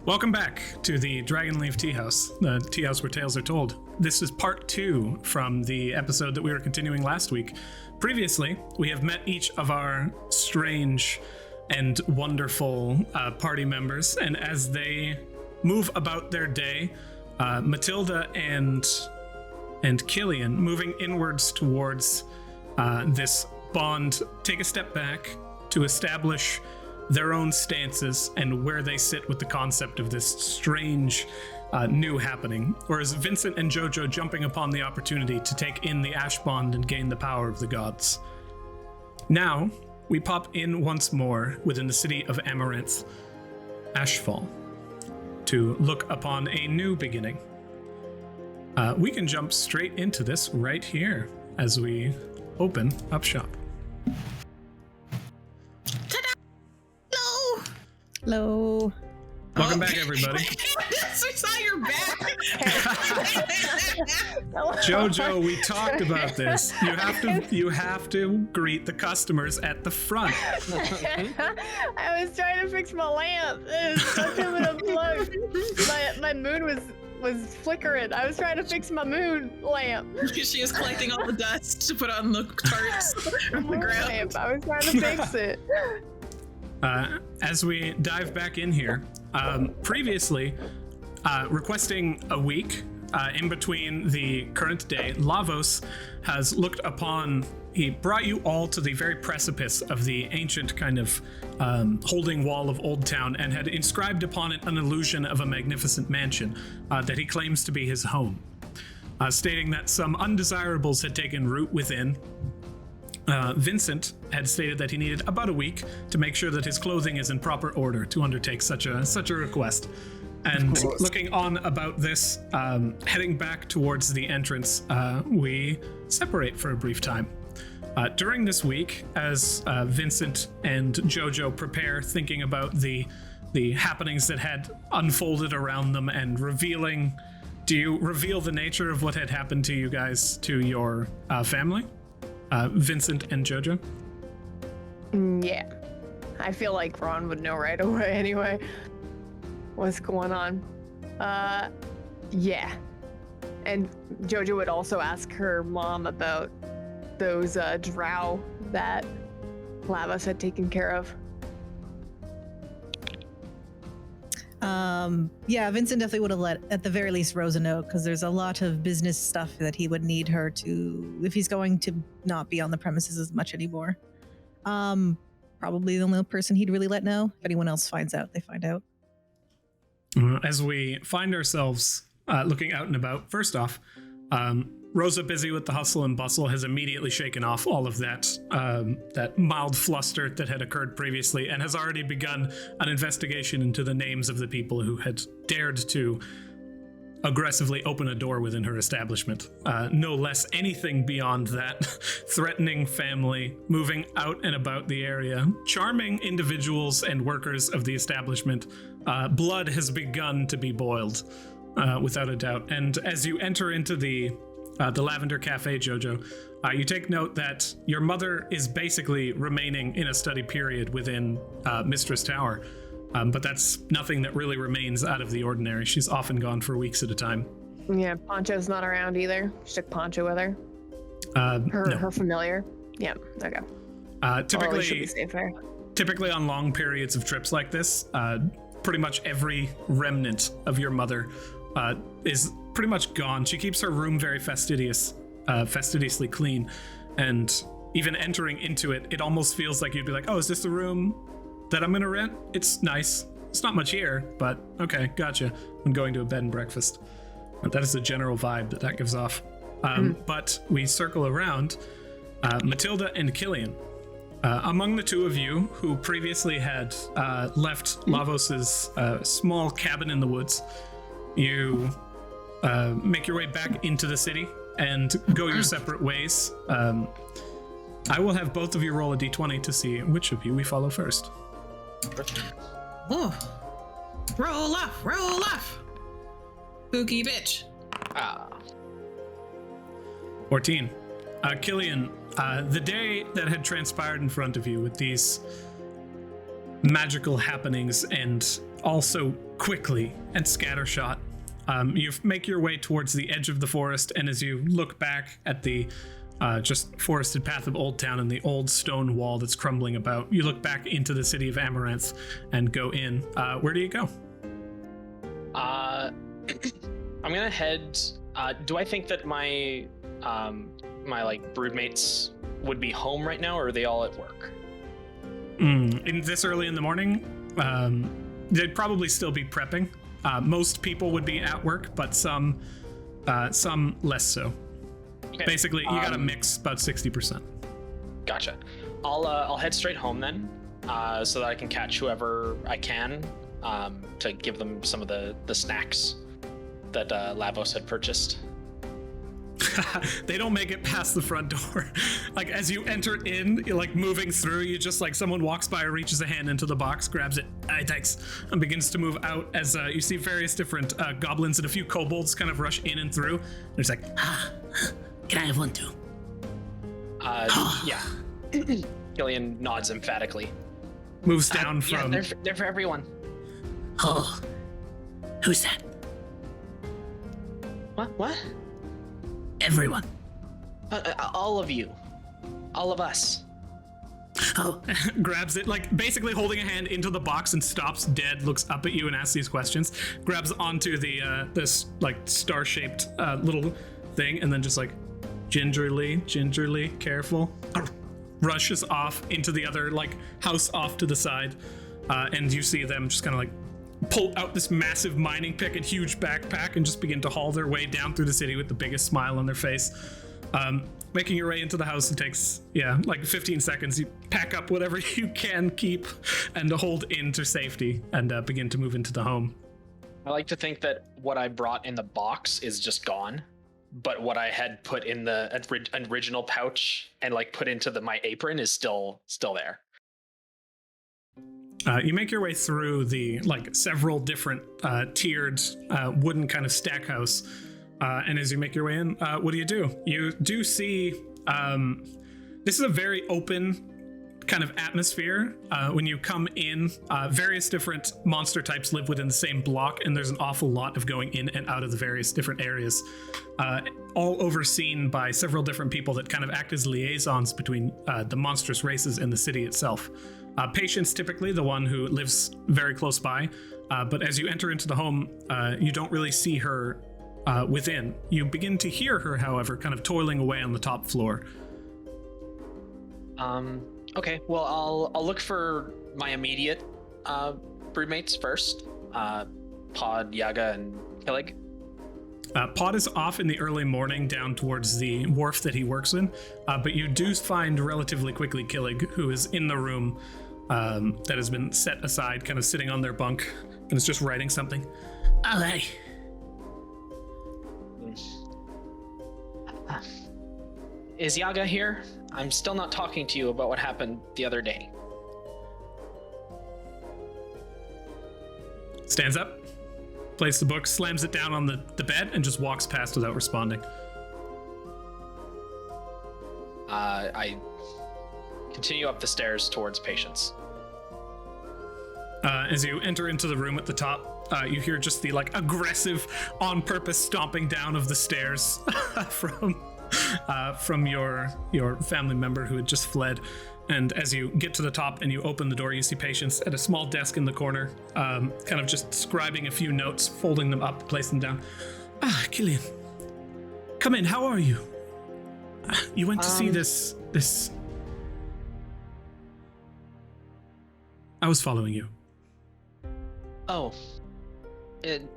Welcome back to the Dragonleaf Tea House, the tea house where tales are told. This is part 2 from the episode that we were continuing last week. Previously, we have met each of our strange and wonderful party members, and as they move about their day, Matilda and Killian, moving inwards towards this bond, take a step back to establish their own stances and where they sit with the concept of this strange new happening, whereas Vincent and Jojo jumping upon the opportunity to take in the Ashbond and gain the power of the gods. Now, we pop in once more within the city of Amaranth, Ashfall, to look upon a new beginning. We can jump straight into this right here as we open up shop. Hello. Welcome back, everybody. Yes, we saw your back. Jojo, we talked about this. You have to greet the customers at the front. I was trying to fix my lamp. It was stuck in a plug. My moon was flickering. I was trying to fix my moon lamp. She was collecting all the dust to put on the tarts from the ground. I was trying to fix it. As we dive back in here, previously requesting a week in between the current day, Lavos has looked upon, he brought you all to the very precipice of the ancient kind of holding wall of Old Town and had inscribed upon it an illusion of a magnificent mansion that he claims to be his home, stating that some undesirables had taken root within. Vincent had stated that he needed about a week to make sure that his clothing is in proper order to undertake such a request. And looking on about this, heading back towards the entrance, we separate for a brief time. During this week, as Vincent and Jojo prepare, thinking about the happenings that had unfolded around them and do you reveal the nature of what had happened to you guys, to your family? Vincent and Jojo? Yeah. I feel like Ron would know right away anyway. What's going on? Yeah. And Jojo would also ask her mom about those drow that Lavos had taken care of. Yeah, Vincent definitely would have let, at the very least, Rosa know, because there's a lot of business stuff that he would need her to, if he's going to not be on the premises as much anymore. Probably the only person he'd really let know. If anyone else finds out, they find out. As we find ourselves looking out and about, first off, Rosa, busy with the hustle and bustle, has immediately shaken off all of that mild fluster that had occurred previously and has already begun an investigation into the names of the people who had dared to aggressively open a door within her establishment. No less anything beyond that. Threatening family, moving out and about the area, charming individuals and workers of the establishment. Blood has begun to be boiled, without a doubt. And as you enter into the Lavender Cafe, Jojo, you take note that your mother is basically remaining in a study period within Mistress Tower, but that's nothing that really remains out of the ordinary. She's often gone for weeks at a time. Yeah, Poncho's not around either. She took Poncho with her. Her familiar. Yeah, okay. Typically on long periods of trips like this, pretty much every remnant of your mother is pretty much gone. She keeps her room very fastidiously clean, and even entering into it, it almost feels like you'd be like, oh, is this the room that I'm gonna rent? It's nice. It's not much here, but okay, gotcha. I'm going to a bed and breakfast. That is the general vibe that gives off. But we circle around Matilda and Killian. Among the two of you who previously had left Lavos's small cabin in the woods, you make your way back into the city and go your separate ways. I will have both of you roll a d20 to see which of you we follow first. Oh. Roll off. Spooky bitch. 14. Killian, the day that had transpired in front of you with these magical happenings and also quickly and scattershot. You make your way towards the edge of the forest, and as you look back at the just forested path of Old Town and the old stone wall that's crumbling about, you look back into the city of Amaranth and go in. Where do you go? I'm gonna head. Do I think that my like broodmates would be home right now, or are they all at work? In this early in the morning, they'd probably still be prepping. Most people would be at work, but some less so. Okay. Basically, you got to mix about 60%. Gotcha. I'll head straight home then, so that I can catch whoever I can, to give them some of the snacks that Lavos had purchased. They don't make it past the front door. Like, as you enter in, you're like moving through, you just like someone walks by, reaches a hand into the box, grabs it, thanks, and begins to move out as you see various different goblins and a few kobolds kind of rush in and through. And it's like, can I have one too? Yeah. Killian nods emphatically. Moves down from... Yeah, they're for everyone. Oh, who's that? What? Everyone. All of you. All of us. Oh, grabs it, like basically holding a hand into the box and stops dead, looks up at you and asks these questions, grabs onto the this like star-shaped little thing, and then just like gingerly, careful, rushes off into the other like house off to the side, and you see them just kind of like pull out this massive mining pick and huge backpack and just begin to haul their way down through the city with the biggest smile on their face. Making your way into the house, it takes, like 15 seconds. You pack up whatever you can keep and hold into safety and begin to move into the home. I like to think that what I brought in the box is just gone, but what I had put in the original pouch and like put into my apron is still there. You make your way through the like several different tiered wooden kind of stack house, and as you make your way in, what do? You do see this is a very open kind of atmosphere. When you come in, various different monster types live within the same block, and there's an awful lot of going in and out of the various different areas, all overseen by several different people that kind of act as liaisons between the monstrous races and the city itself. Patience typically the one who lives very close by, but as you enter into the home, you don't really see her within. You begin to hear her, however, kind of toiling away on the top floor. Okay, well, I'll look for my immediate broodmates first. Pod, Yaga, and Killig. Pod is off in the early morning down towards the wharf that he works in, but you do find relatively quickly Killig, who is in the room that has been set aside, kind of sitting on their bunk, and is just writing something. oh, hey. Is Yaga here? I'm still not talking to you about what happened the other day. Stands up, places the book, slams it down on the bed, and just walks past without responding. I continue up the stairs towards Patience. As you enter into the room at the top, you hear just the like aggressive, on purpose stomping down of the stairs from your family member who had just fled. And as you get to the top and you open the door, you see Patience at a small desk in the corner, kind of just scribing a few notes, folding them up, placing them down. Killian, come in. How are you? You went to see this. I was following you. Oh. Did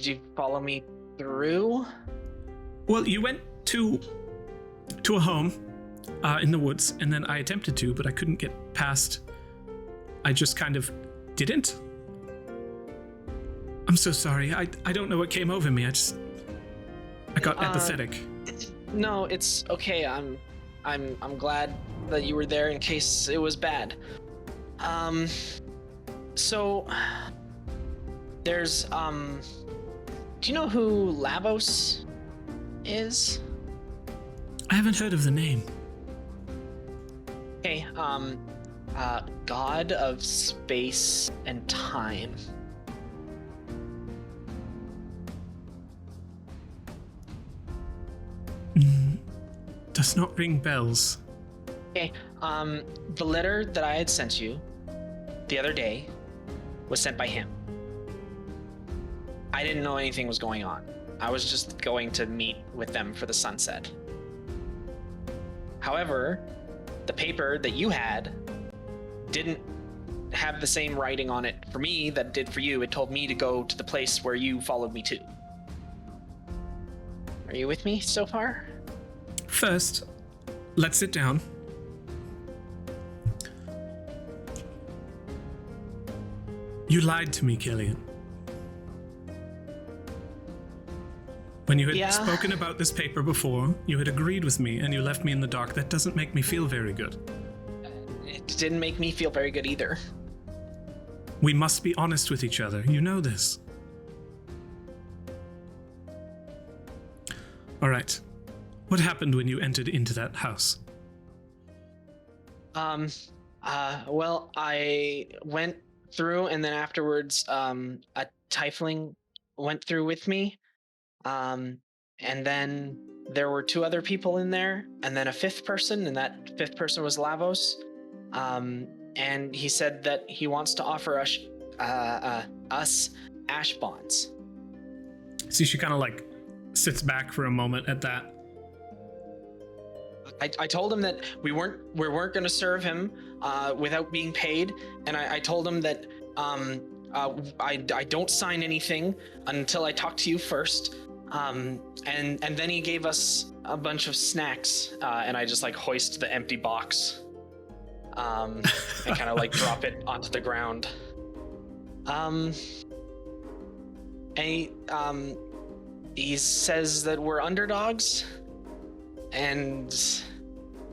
you follow me through? Well, you went to a home in the woods, and then I attempted to, but I couldn't get past. I just kind of didn't. I'm so sorry. I don't know what came over me. I got apathetic. No, it's okay. I'm glad that you were there in case it was bad. So there's do you know who Lavos is? I haven't heard of the name. Okay, God of space and time. Does not ring bells. Okay, the letter that I had sent you the other day was sent by him. I didn't know anything was going on. I was just going to meet with them for the sunset. However, the paper that you had didn't have the same writing on it for me that it did for you. It told me to go to the place where you followed me to. Are you with me so far? First, let's sit down. You lied to me, Killian. When you had spoken about this paper before, you had agreed with me and you left me in the dark. That doesn't make me feel very good. It didn't make me feel very good either. We must be honest with each other. You know this. All right. What happened when you entered into that house? Well, I went through, and then afterwards, a tiefling went through with me. And then there were 2 other people in there, and then a 5th person, and that 5th person was Lavos. And he said that he wants to offer us Ashbonds. See, she kind of like sits back for a moment at that. I told him that we weren't going to serve him without being paid, and I told him that I don't sign anything until I talk to you first. And then he gave us a bunch of snacks, and I just like hoist the empty box, and kind of like drop it onto the ground. And he says that we're underdogs, and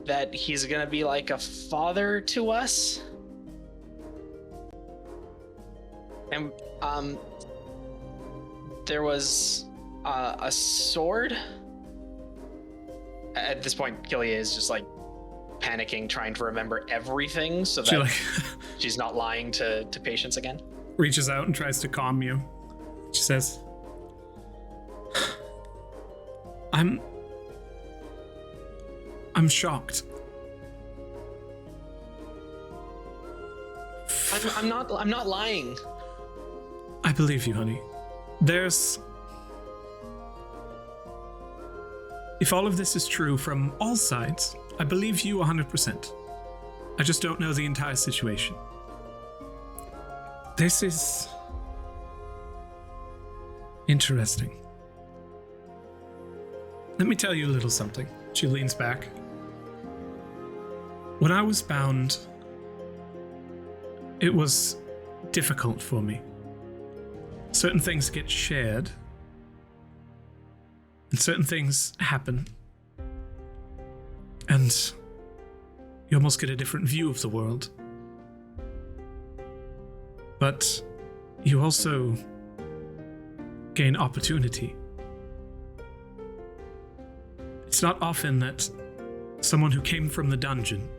that he's gonna be like a father to us. And there was a sword. At this point, Killian is just like panicking, trying to remember everything so that she's not lying to Patience again. Reaches out and tries to calm you. She says, I'm shocked. I'm not lying. I believe you, honey. If all of this is true from all sides, I believe you 100%. I just don't know the entire situation. This is interesting. Let me tell you a little something. She leans back. When I was bound, it was difficult for me. Certain things get shared, and certain things happen. And you almost get a different view of the world. But you also gain opportunity. It's not often that someone who came from the dungeon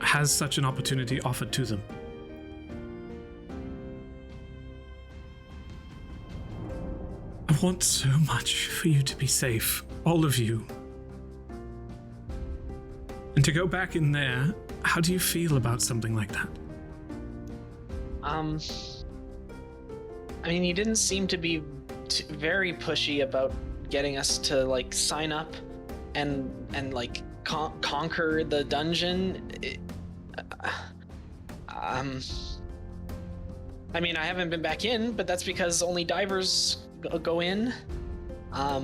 has such an opportunity offered to them. I want so much for you to be safe, all of you. And to go back in there, how do you feel about something like that? I mean, you didn't seem to be very pushy about getting us to like sign up and like conquer the dungeon. I mean, I haven't been back in, but that's because only divers go in. I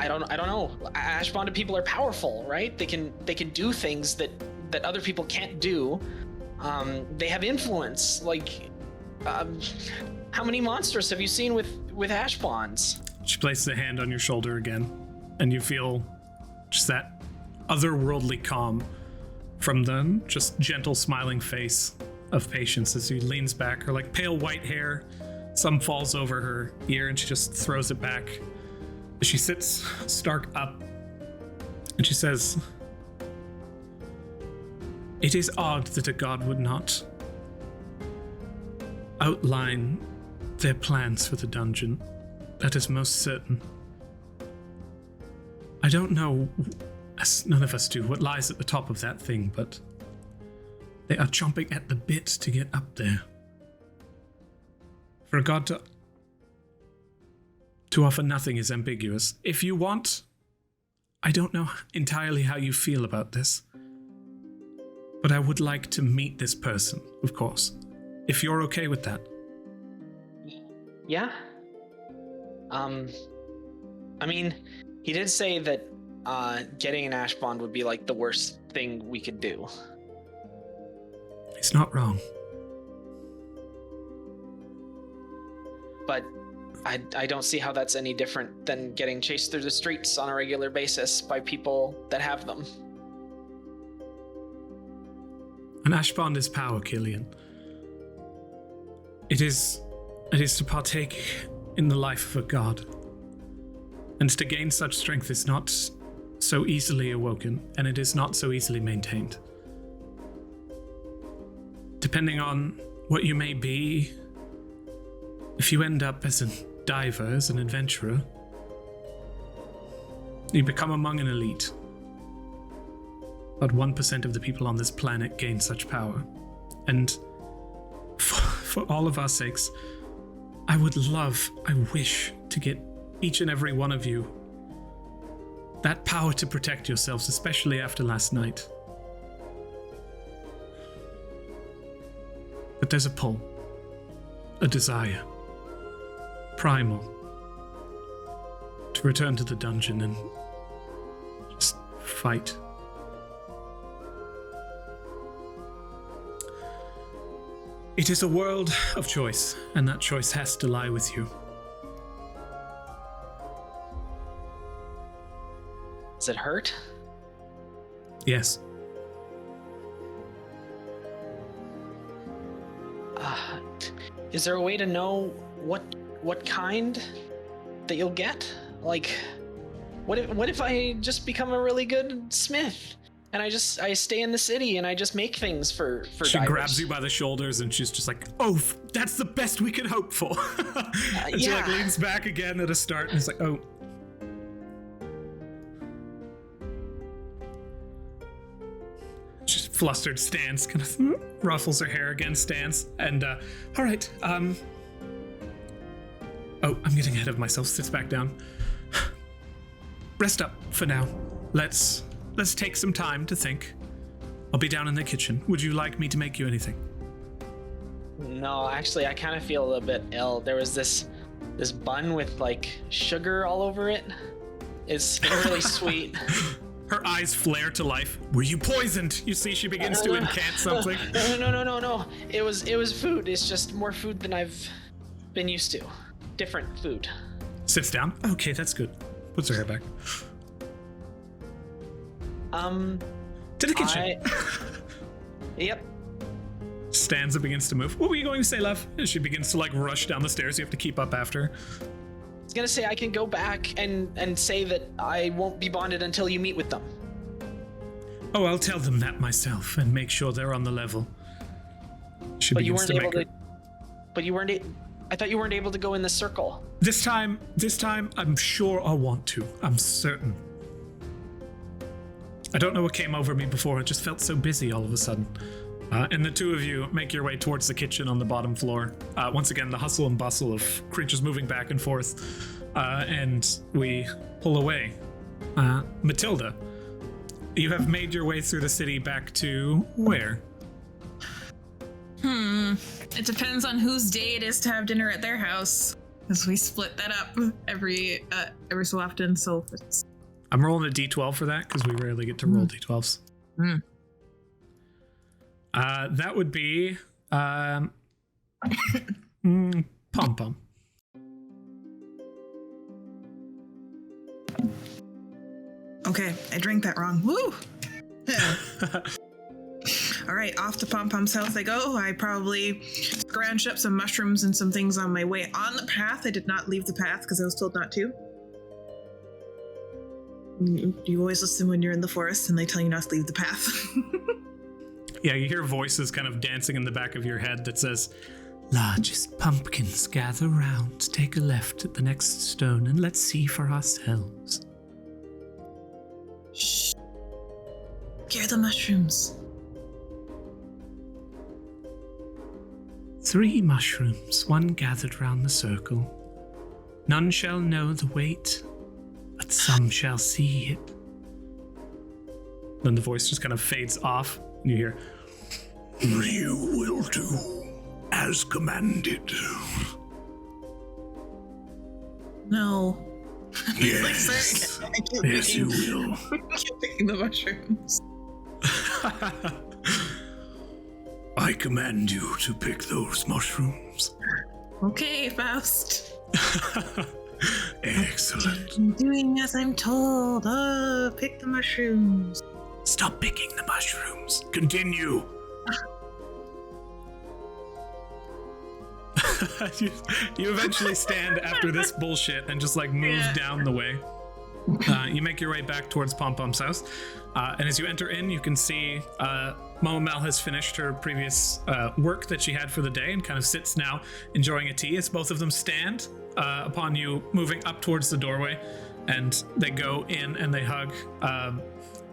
don't know. Ashbond people are powerful, right? They can do things that other people can't do. They have influence. Like, how many monsters have you seen with Ashbonds? She places a hand on your shoulder again, and you feel just that otherworldly calm from the just gentle smiling face of Patience as she leans back. Her like pale white hair, some falls over her ear, and she just throws it back. She sits stark up, and she says, It is odd that a god would not outline their plans for the dungeon. That is most certain. I don't know, as none of us do, what lies at the top of that thing, but they are chomping at the bit to get up there. For a god to offer nothing is ambiguous. If you want, I don't know entirely how you feel about this, but I would like to meet this person, of course, if you're okay with that. Yeah. I mean, he did say that getting an Ashbond would be like the worst thing we could do. He's not wrong. But I don't see how that's any different than getting chased through the streets on a regular basis by people that have them. An Ashbond is power, Killian. It is to partake in the life of a god. And to gain such strength is not so easily awoken, and it is not so easily maintained. Depending on what you may be, if you end up as a diver, as an adventurer, you become among an elite. About 1% of the people on this planet gain such power. And for all of our sakes, I wish to get each and every one of you that power to protect yourselves, especially after last night. But there's a pull, a desire, primal, to return to the dungeon and just fight. It is a world of choice, and that choice has to lie with you. Does it hurt? Yes. Is there a way to know what kind that you'll get? Like, what if I just become a really good smith and I stay in the city and I just make things for She divers? grabs you by the shoulders and she's just like, "Oh, that's the best we could hope for." And she like leans back again at a start and it's like, "Oh." She's flustered, stands, kind of ruffles her hair again, stands, and all right. Oh, I'm getting ahead of myself. Sits back down. Rest up for now. Let's take some time to think. I'll be down in the kitchen. Would you like me to make you anything? No, actually, I kind of feel a little bit ill. There was this bun with like sugar all over it. It's really sweet. Her eyes flare to life. Were you poisoned? You see, she begins to incant something. No. It was food. It's just more food than I've been used to. Different food. Sits down. Okay, that's good. Puts her hair back. To the kitchen. Yep. Stands and begins to move. What were you going to say, love? As she begins to like rush down the stairs. You have to keep up after her. I was gonna say I can go back and say that I won't be bonded until you meet with them. Oh, I'll tell them that myself and make sure they're on the level. She But you begins weren't to able make to. But you weren't. I thought you weren't able to go in the circle. This time, I'm sure I'll want to. I'm certain. I don't know what came over me before. It just felt so busy all of a sudden. And the two of you make your way towards the kitchen on the bottom floor. Once again, the hustle and bustle of creatures moving back and forth. And we pull away. Matilda, you have made your way through the city back to where? It depends on whose day it is to have dinner at their house, because we split that up every so often. So I'm rolling a d12 for that because we rarely get to roll d12s. That would be Pom Pom. Okay, I drank that wrong. Woo! All right, off to Pom Pom's house I go. I probably scrounged up some mushrooms and some things on my way on the path. I did not leave the path because I was told not to. You always listen when you're in the forest and they tell you not to leave the path. Yeah, you hear voices kind of dancing in the back of your head that says, "Largest pumpkins, gather round, take a left at the next stone, and let's see for ourselves." Shh. Here are the mushrooms. 3 mushrooms, one gathered round the circle. None shall know the weight, but some shall see it. Then the voice just kind of fades off, and you hear, "You will do as commanded." No. Yes. Yes, you will. I keep picking the mushrooms. I command you to pick those mushrooms. Okay, Faust. Excellent. I'm doing as I'm told. Pick the mushrooms. Stop picking the mushrooms. Continue. you eventually stand after this bullshit and just like move down the way. You make your way back towards Pom Pom's house, and as you enter in, you can see Mama Mal has finished her previous work that she had for the day and kind of sits now enjoying a tea as both of them stand upon you moving up towards the doorway, and they go in and they hug.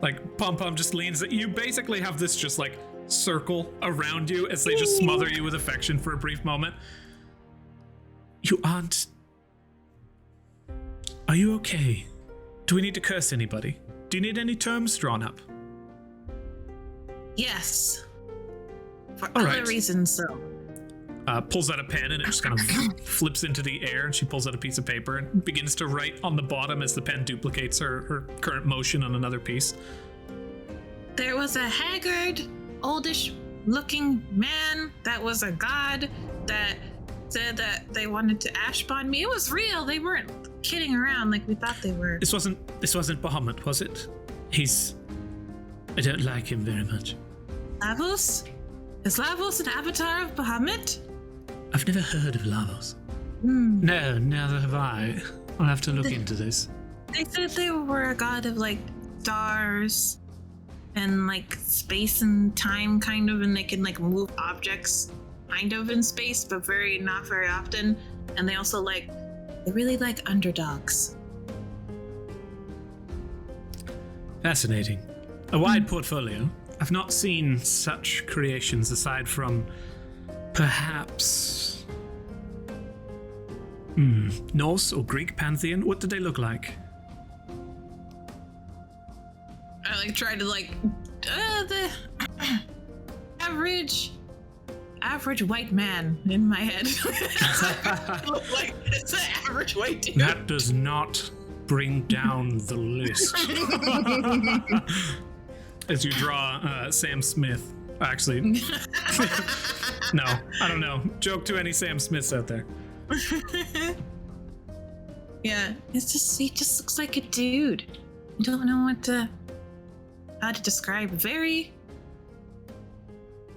Like Pom Pom just leans at you, basically have this just like circle around you as they just smother you with affection for a brief moment. You aren't... Are you okay? Do we need to curse anybody? Do you need any terms drawn up? Yes. For All other right. reasons, though. Pulls out a pen and it just kind of flips into the air, and she pulls out a piece of paper and begins to write on the bottom as the pen duplicates her current motion on another piece. There was a haggard, oldish looking man that was a god that said that they wanted to Ashbond me. It was real. They weren't kidding around like we thought they were. This wasn't Bahamut, was it? I don't like him very much. Lavos? Is Lavos an avatar of Bahamut? I've never heard of Lavos. Hmm. No, neither have I. I'll have to look into this. They said they were a god of like stars and like space and time kind of, and they can like move objects kind of in space, but not very often. And they also they really like underdogs. Fascinating. A wide portfolio. I've not seen such creations aside from perhaps Norse or Greek pantheon. What did they look like? I tried to the average white man in my head. It's an average white dude. That does not bring down the list. As you draw Sam Smith. Actually, no, I don't know. Joke to any Sam Smiths out there. Yeah, he just looks like a dude. I don't know how to describe. Very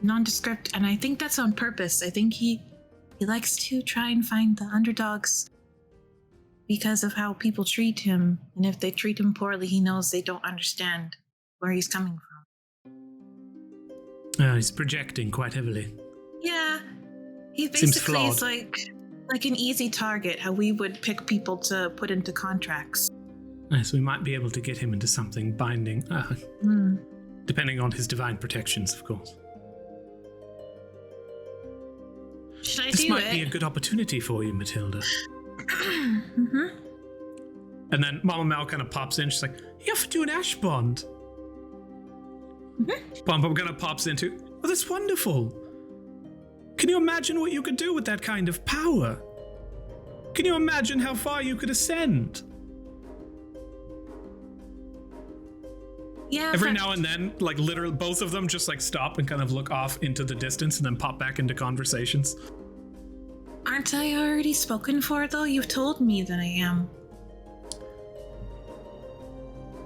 nondescript, and I think that's on purpose. I think he likes to try and find the underdogs because of how people treat him, and if they treat him poorly, he knows they don't understand where he's coming from. He's projecting quite heavily. Yeah, he Seems basically is flawed. like an easy target. How we would pick people to put into contracts. So we might be able to get him into something binding, depending on his divine protections, of course. Should I This do might it? be a good opportunity for you, Matilda. Mm-hmm. And then Mama Mal kind of pops in. She's like, "You have to do an Ashbond." Pom Pom kind of pops into, "Oh, that's wonderful. Can you imagine what you could do with that kind of power? Can you imagine how far you could ascend?" Yeah. Every now and then, like literally both of them just like stop and kind of look off into the distance and then pop back into conversations. Aren't I already spoken for, though? You've told me that I am.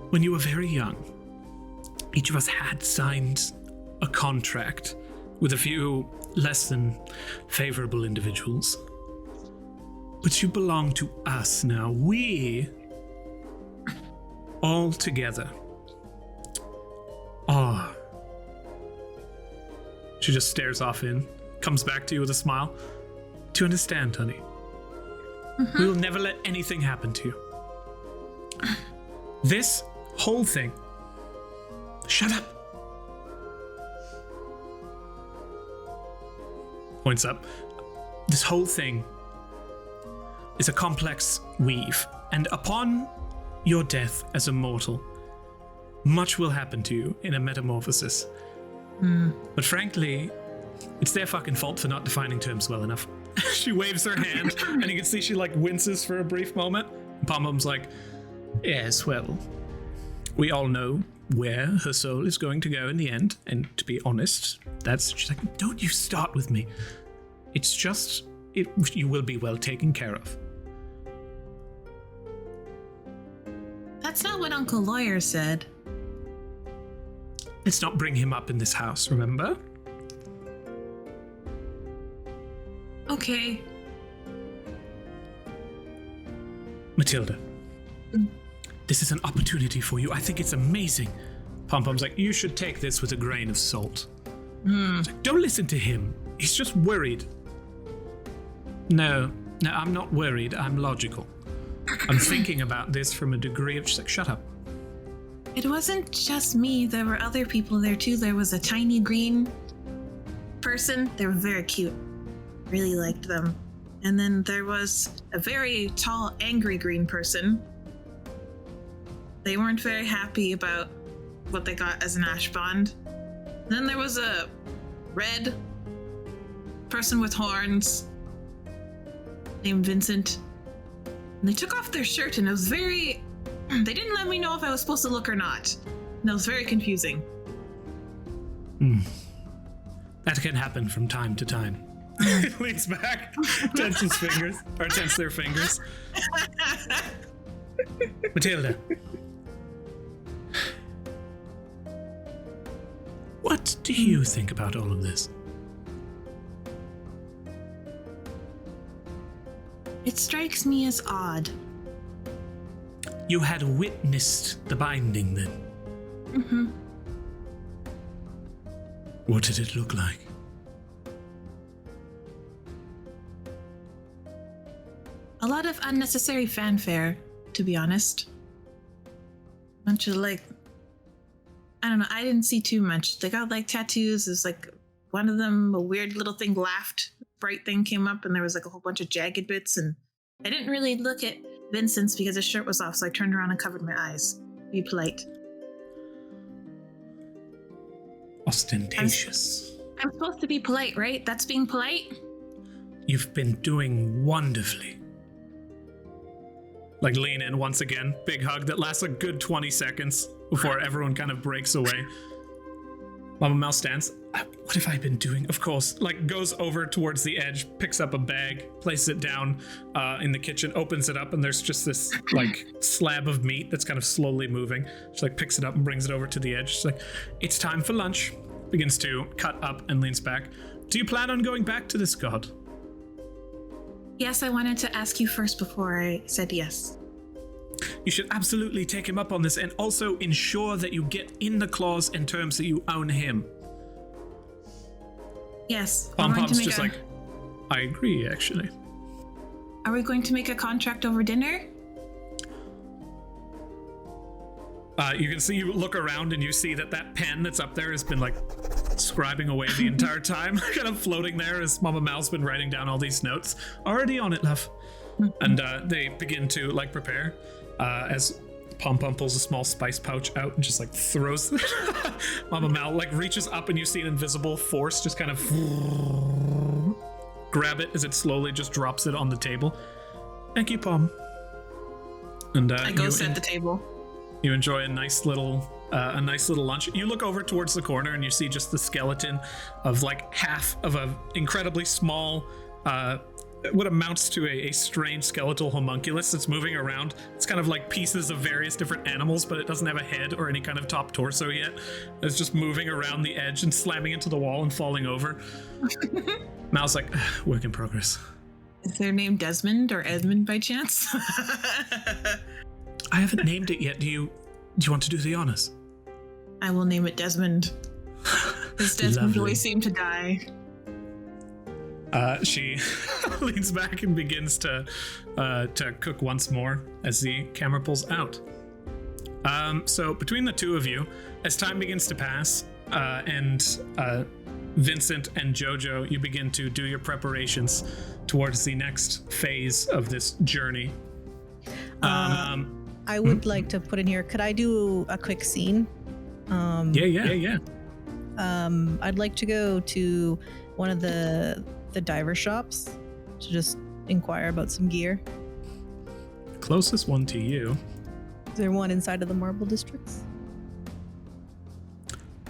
When you were very young, each of us had signed a contract with a few less than favorable individuals. But you belong to us now. We, all together, are She just stares off in, comes back to you with a smile. Do you understand, honey? Mm-hmm. We will never let anything happen to you. This whole thing. Shut up. Points up. This whole thing is a complex weave, and upon your death as a mortal, much will happen to you in a metamorphosis. But frankly, it's their fucking fault for not defining terms well enough. She waves her hand, and you can see she like winces for a brief moment. Pom-Pom's like, yes, well, we all know where her soul is going to go in the end, and to be honest, she's like, don't you start with me. It's just, you will be well taken care of. That's not what Uncle Lawyer said. Let's not bring him up in this house, remember? Okay. Matilda, this is an opportunity for you. I think it's amazing. Pom-Pom's like, you should take this with a grain of salt. It's like, don't listen to him. He's just worried. No, I'm not worried. I'm logical. I'm thinking about this from a degree of... She's like, shut up. It wasn't just me. There were other people there too. There was a tiny green person. They were very cute. Really liked them. And then there was a very tall, angry green person. They weren't very happy about what they got as an Ashbond. Then there was a red person with horns named Vincent. And they took off their shirt and it was very... They didn't let me know if I was supposed to look or not. And it was very confusing. That can happen from time to time. Leans back, tenses their fingers. Matilda. What do you think about all of this? It strikes me as odd. You had witnessed the binding then? Mm-hmm. What did it look like? A lot of unnecessary fanfare, to be honest. Bunch of like, I don't know, I didn't see too much. They got like tattoos. There's like one of them, a weird little thing laughed. Bright thing came up and there was like a whole bunch of jagged bits, and I didn't really look at Vincent's because his shirt was off, so I turned around and covered my eyes. Be polite. Ostentatious. I'm supposed to be polite, right? That's being polite? You've been doing wonderfully. Like lean in once again, big hug that lasts a good 20 seconds before everyone kind of breaks away. Mama Mouse stands. What have I been doing? Of course, like goes over towards the edge, picks up a bag, places it down in the kitchen, opens it up, and there's just this like slab of meat that's kind of slowly moving. She like picks it up and brings it over to the edge. She's like, it's time for lunch. Begins to cut up and leans back. Do you plan on going back to this god? Yes, I wanted to ask you first before I said yes. You should absolutely take him up on this and also ensure that you get in the clause in terms that you own him. Yes. Pom-Pom's just like, I agree, actually. Are we going to make a contract over dinner? You can see, you look around and you see that pen that's up there has been like scribing away the entire time, kind of floating there as Mama Mal's been writing down all these notes. Already on it, love. And they begin to like prepare as Pom-Pom pulls a small spice pouch out and just like throws it. Mama Mal like reaches up and you see an invisible force just kind of grab it as it slowly just drops it on the table. Thank you, Pom. And I go set the table. You enjoy a nice little lunch. You look over towards the corner and you see just the skeleton of like half of a incredibly small, what amounts to a strange skeletal homunculus that's moving around. It's kind of like pieces of various different animals, but it doesn't have a head or any kind of top torso yet. It's just moving around the edge and slamming into the wall and falling over. Mal's like, work in progress. Is their name Desmond or Edmund by chance? I haven't named it yet. Do you want to do the honors? I will name it Desmond. His death and Lovely. joy seem to die. She leans back and begins to cook once more as the camera pulls out. So between the two of you, as time begins to pass, and Vincent and Jojo, you begin to do your preparations towards the next phase of this journey. I would like to put in here, could I do a quick scene? Yeah. I'd like to go to one of the diver shops to just inquire about some gear. Closest one to you. Is there one inside of the marble districts?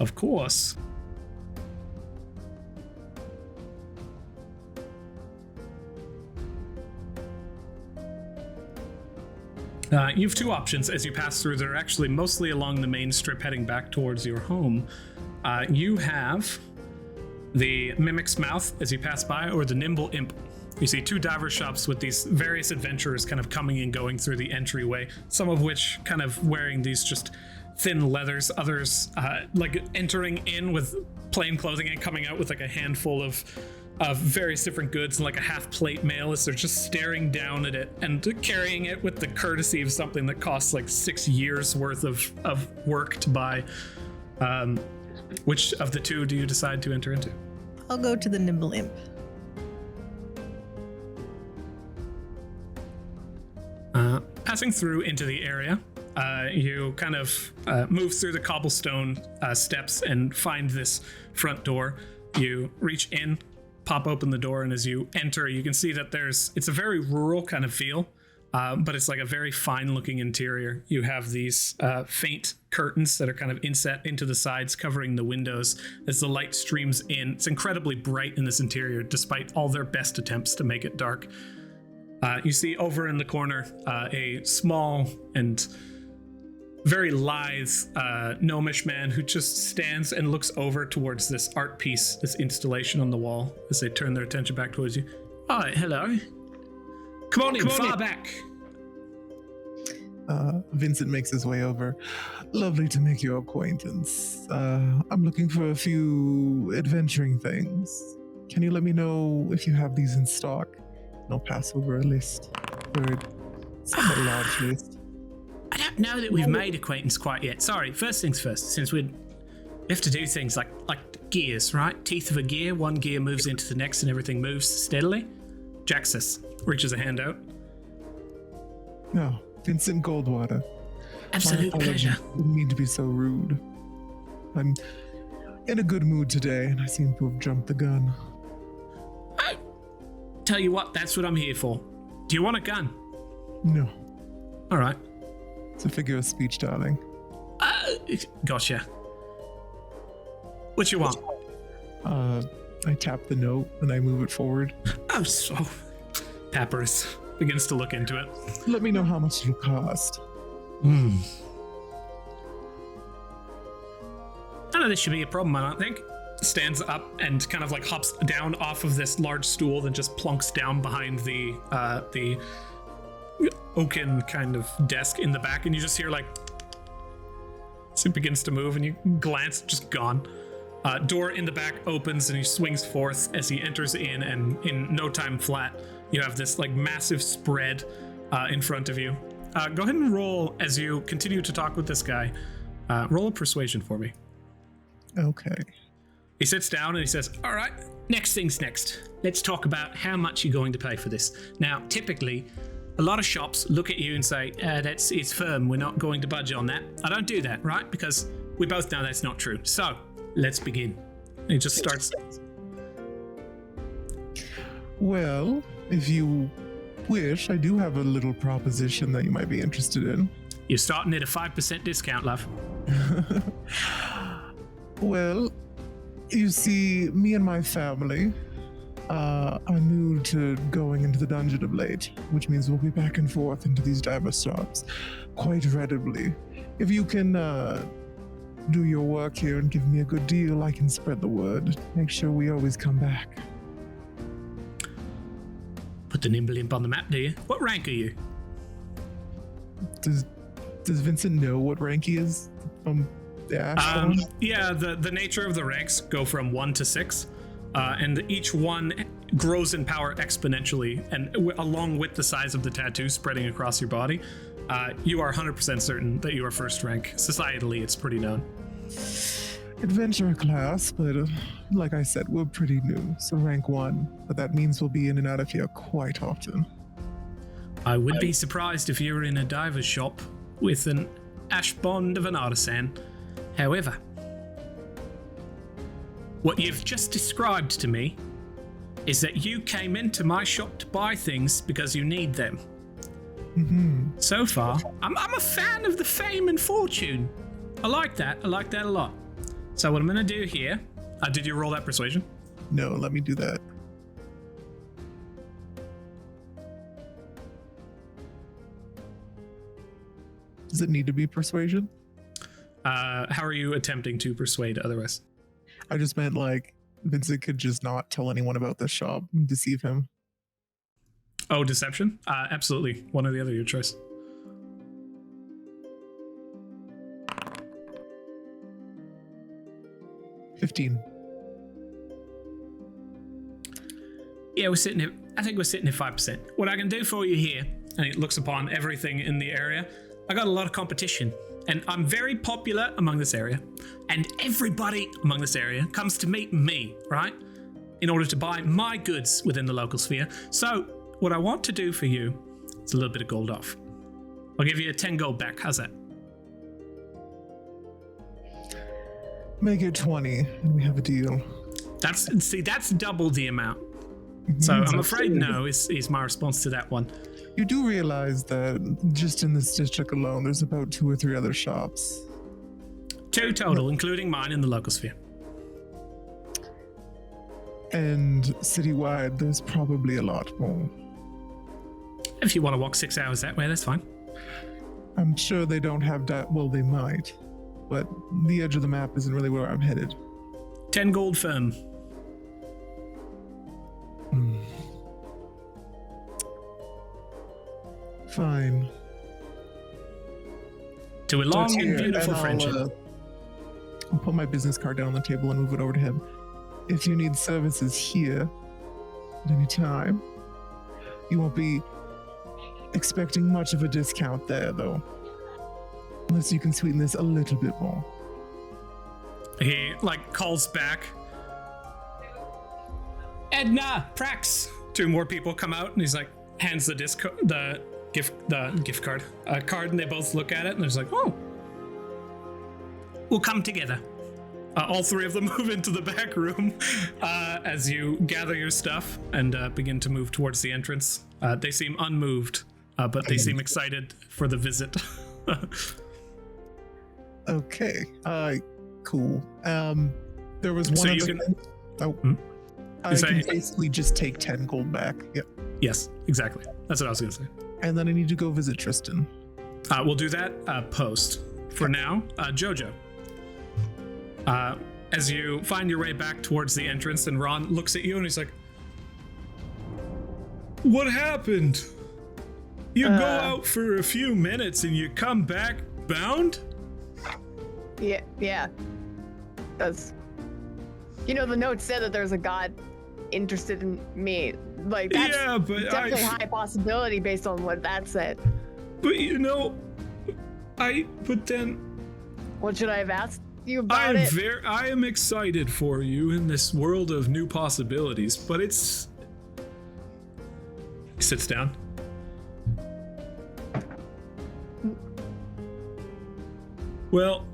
Of course. You have two options as you pass through. They're actually mostly along the main strip heading back towards your home. You have the Mimic's Mouth as you pass by, or the Nimble Imp. You see two diver shops with these various adventurers kind of coming and going through the entryway, some of which kind of wearing these just thin leathers, others like entering in with plain clothing and coming out with like a handful of various different goods and like a half plate mail as they're just staring down at it and carrying it with the courtesy of something that costs like 6 years worth of work to buy. Which of the two do you decide to enter into? I'll go to the Nimble Imp. Passing through into the area, you kind of move through the cobblestone steps and find this front door. You reach in, pop open the door, and as you enter, you can see that it's a very rural kind of feel, but it's like a very fine looking interior. You have these faint curtains that are kind of inset into the sides, covering the windows as the light streams in. It's incredibly bright in this interior, despite all their best attempts to make it dark. You see over in the corner a small and very lithe gnomish man who just stands and looks over towards this art piece, this installation on the wall, as they turn their attention back towards you. Oh, hello. Come on in, far back. Vincent makes his way over. Lovely to make your acquaintance. I'm looking for a few adventuring things. Can you let me know if you have these in stock? And I'll pass over a list. Or somewhat large list. I don't know that we've made acquaintance quite yet. Sorry, first things first, since we have to do things like gears, right? Teeth of a gear, one gear moves into the next and everything moves steadily. Jaxus reaches a hand out. No, Vincent Goldwater. Absolute pleasure. Didn't mean to be so rude. I'm in a good mood today, and I seem to have jumped the gun. Tell you what, that's what I'm here for. Do you want a gun? No. All right. It's a figure of speech, darling. Gotcha. What you want? I tap the note and I move it forward. Oh, so... Papyrus begins to look into it. Let me know how much it'll cost. I don't know this should be a problem, I don't think. Stands up and kind of like hops down off of this large stool, then just plunks down behind the oaken kind of desk in the back, and you just hear like it begins to move, and you glance, just gone. Door in the back opens and he swings forth as he enters in, and in no time flat, you have this like massive spread in front of you. Go ahead and roll as you continue to talk with this guy. Roll a persuasion for me. Okay. He sits down and he says, all right, next thing's next. Let's talk about how much you're going to pay for this. Now, typically, a lot of shops look at you and say, it's firm, we're not going to budge on that. I don't do that, right? Because we both know that's not true. So, let's begin. And he just starts. Well, if you wish, I do have a little proposition that you might be interested in. You're starting at a 5% discount, love. Well, you see, me and my family are new to going into the dungeon of late, which means we'll be back and forth into these diverse shops quite readily. If you can do your work here and give me a good deal, I can spread the word. Make sure we always come back. Put the Nimble Imp on the map, do you? What rank are you? Does Vincent know what rank he is? The Ashfall? Yeah, the nature of the ranks go from 1 to 6, and each one grows in power exponentially, and along with the size of the tattoo spreading across your body, you are 100% certain that you are first rank. Societally, it's pretty known. Adventure class, but like I said, we're pretty new, so rank 1. But that means we'll be in and out of here quite often. I would be surprised if you were in a diver's shop with an Ashbond of an artisan. However, what you've just described to me is that you came into my shop to buy things because you need them. Mm-hmm. So far, I'm a fan of the fame and fortune. I like that. I like that a lot. So what I'm going to do here... did you roll that persuasion? No, let me do that. Does it need to be persuasion? How are you attempting to persuade otherwise? I just meant like Vincent could just not tell anyone about this shop and deceive him. Oh, deception? Absolutely. One or the other, your choice. $15. Yeah, I think we're sitting at 5%. What I can do for you here, and it looks upon everything in the area, I got a lot of competition, and I'm very popular among this area, and everybody among this area comes to meet me, right? In order to buy my goods within the local sphere. So, what I want to do for you is a little bit of gold off. I'll give you 10 gold back. How's that? Make it 20, and we have a deal. That's double the amount. So I'm afraid no is my response to that one. You do realize that just in this district alone, there's about 2 or 3 other shops. 2 total, including mine in the local sphere. And citywide, there's probably a lot more. If you want to walk 6 hours that way, that's fine. I'm sure they don't have that. Well, they might. But the edge of the map isn't really where I'm headed. 10 gold firm. Fine. To a long and beautiful friendship. I'll put my business card down on the table and move it over to him. If you need services here at any time, you won't be expecting much of a discount there, though. Unless you can sweeten this a little bit more. He, calls back. Edna, Prax! 2 more people come out, and he's hands the gift card, and they both look at it, and they're just like, oh. We'll come together. All 3 of them move into the back room as you gather your stuff and begin to move towards the entrance. They seem unmoved, but they seem excited for the visit. Okay. Cool. There was one So other you can- thing. Oh. I can basically just take 10 gold back. Yep. Yes, exactly. That's what I was going to say. And then I need to go visit Tristan. We'll do that post. For now, Jojo. As you find your way back towards the entrance, and Ron looks at you and he's like, what happened? You go out for a few minutes and you come back bound? Yeah. That's... the note said that there's a god interested in me. That's definitely a high possibility based on what that said. But then... What should I have asked you about it? I am excited for you in this world of new possibilities, but it's... He sits down. Well...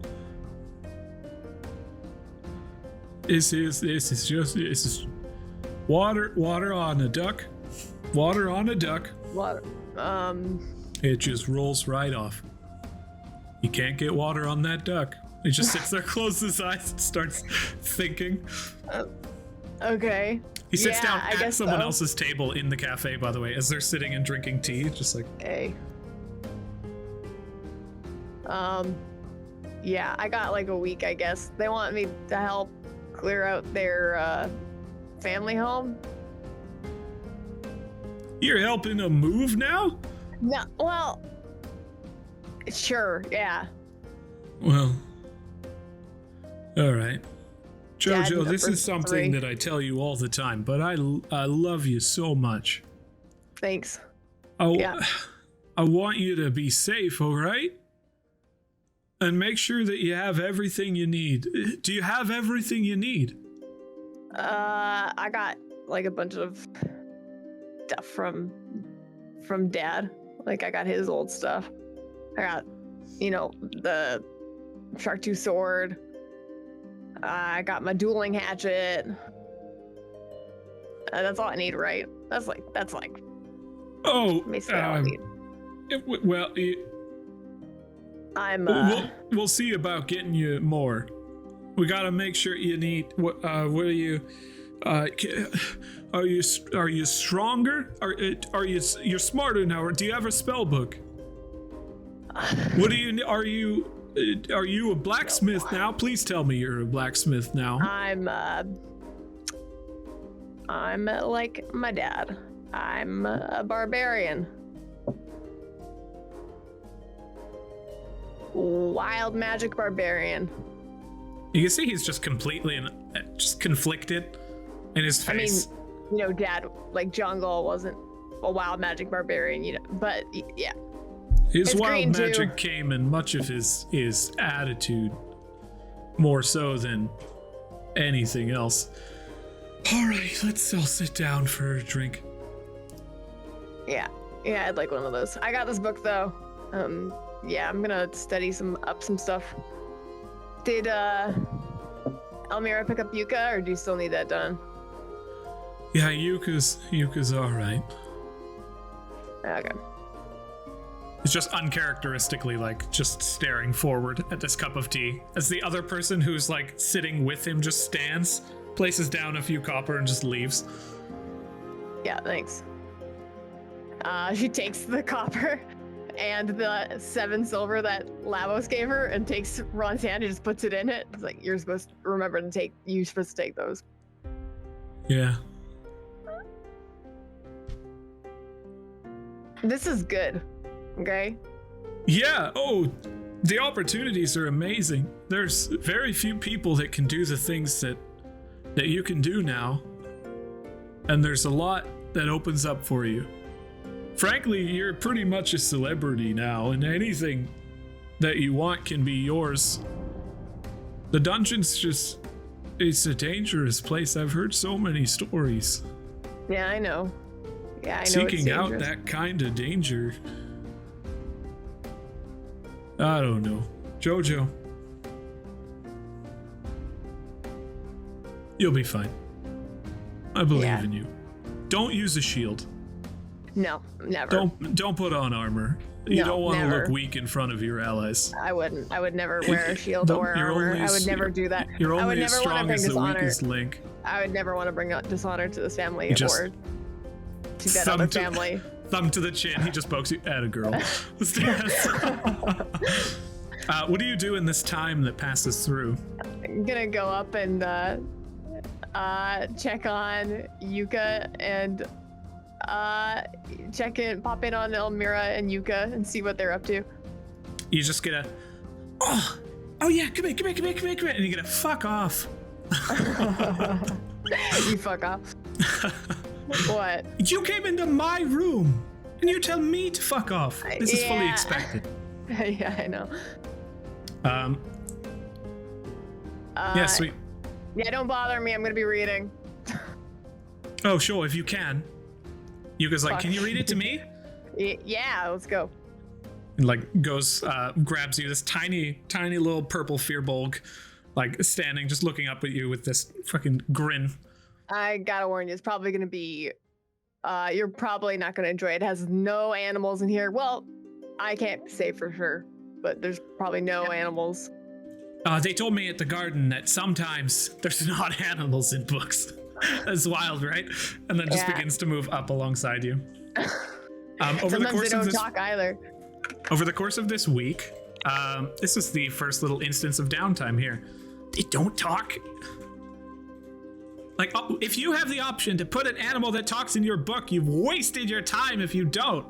This is just water on a duck. Water on a duck. Water. It just rolls right off. You can't get water on that duck. He just sits there, closes his eyes, and starts thinking. Okay. He sits down I at guess someone so. else's table in the cafe, by the way, as they're sitting and drinking tea, just like. Hey. Yeah, I got a week, I guess. They want me to help clear out their family home. You're helping them move now? No, well, sure, yeah. Well, All right. Dad, Jojo, this number is something 3. that I tell you all the time, but I love you so much. Thanks. I want you to be safe, all right? And make sure that you have everything you need. Do you have everything you need? I got like a bunch of stuff from Dad. Like I got his old stuff. I got, the shark tooth sword. I got my dueling hatchet. That's all I need, right? That's like Oh, basically all I need. I'm we'll see about getting you more. We gotta make sure you need. What are you? Are you stronger? You're smarter now? Or do you have a spell book? What do you? Are you a blacksmith now? Please tell me you're a blacksmith now. I'm like my dad. I'm a barbarian. Wild magic barbarian. You can see he's just completely just conflicted in his face. I mean, Dad, like Jungle wasn't a wild magic barbarian, but yeah. His it's wild magic too. came in much of his attitude, more so than anything else. All right, let's all sit down for a drink. Yeah, I'd like one of those. I got this book though. Yeah, I'm gonna study some stuff. Did Elmira pick up Yuka, or do you still need that done? Yeah, Yuka's all right. Okay. It's just uncharacteristically just staring forward at this cup of tea as the other person who's sitting with him just stands, places down a few copper and just leaves. Yeah, thanks. She takes the copper and the 7 silver that Lavos gave her and takes Ron's hand and just puts it in it. It's like, you're supposed to remember you're supposed to take those. Yeah. This is good. Okay? Yeah, the opportunities are amazing. There's very few people that can do the things that you can do now. And there's a lot that opens up for you. Frankly, you're pretty much a celebrity now, and anything that you want can be yours. The dungeon's it's a dangerous place. I've heard so many stories. Yeah, I know. Yeah, I know. Seeking out that kind of danger. I don't know. Jojo. You'll be fine. I believe in you. Don't use a shield. No, never. Don't put on armor. You don't want to look weak in front of your allies. I wouldn't. I would never wear a shield or armor. I would never do that. You're I would only never as want to strong bring as the dishonor. weakest link. I would never want to bring dishonor to this family or to that Thumb other to- family. Thumb to the chin. He just pokes you at a girl. What do you do in this time that passes through? I'm gonna go up and check on Yuka and pop in on Elmira and Yuka and see what they're up to. You just get oh yeah, come here, and you get fuck off. You fuck off. What? You came into my room, and you tell me to fuck off. This is fully expected. Yeah, I know. Yeah, sweet. Yeah, don't bother me. I'm gonna be reading. Oh, sure, if you can. Yuka's like, Fuck. can you read it to me? Yeah, let's go. And goes, grabs you, this tiny little purple fearbulk, standing, just looking up at you with this fucking grin. I gotta warn you, it's probably gonna be, you're probably not gonna enjoy it. It has no animals in here. Well, I can't say for sure, but there's probably no animals. They told me at the garden that sometimes there's not animals in books. That's wild, right? And then just begins to move up alongside you. Sometimes they don't talk either. Over the course of this week, this is the first little instance of downtime here. They don't talk. If you have the option to put an animal that talks in your book, you've wasted your time if you don't.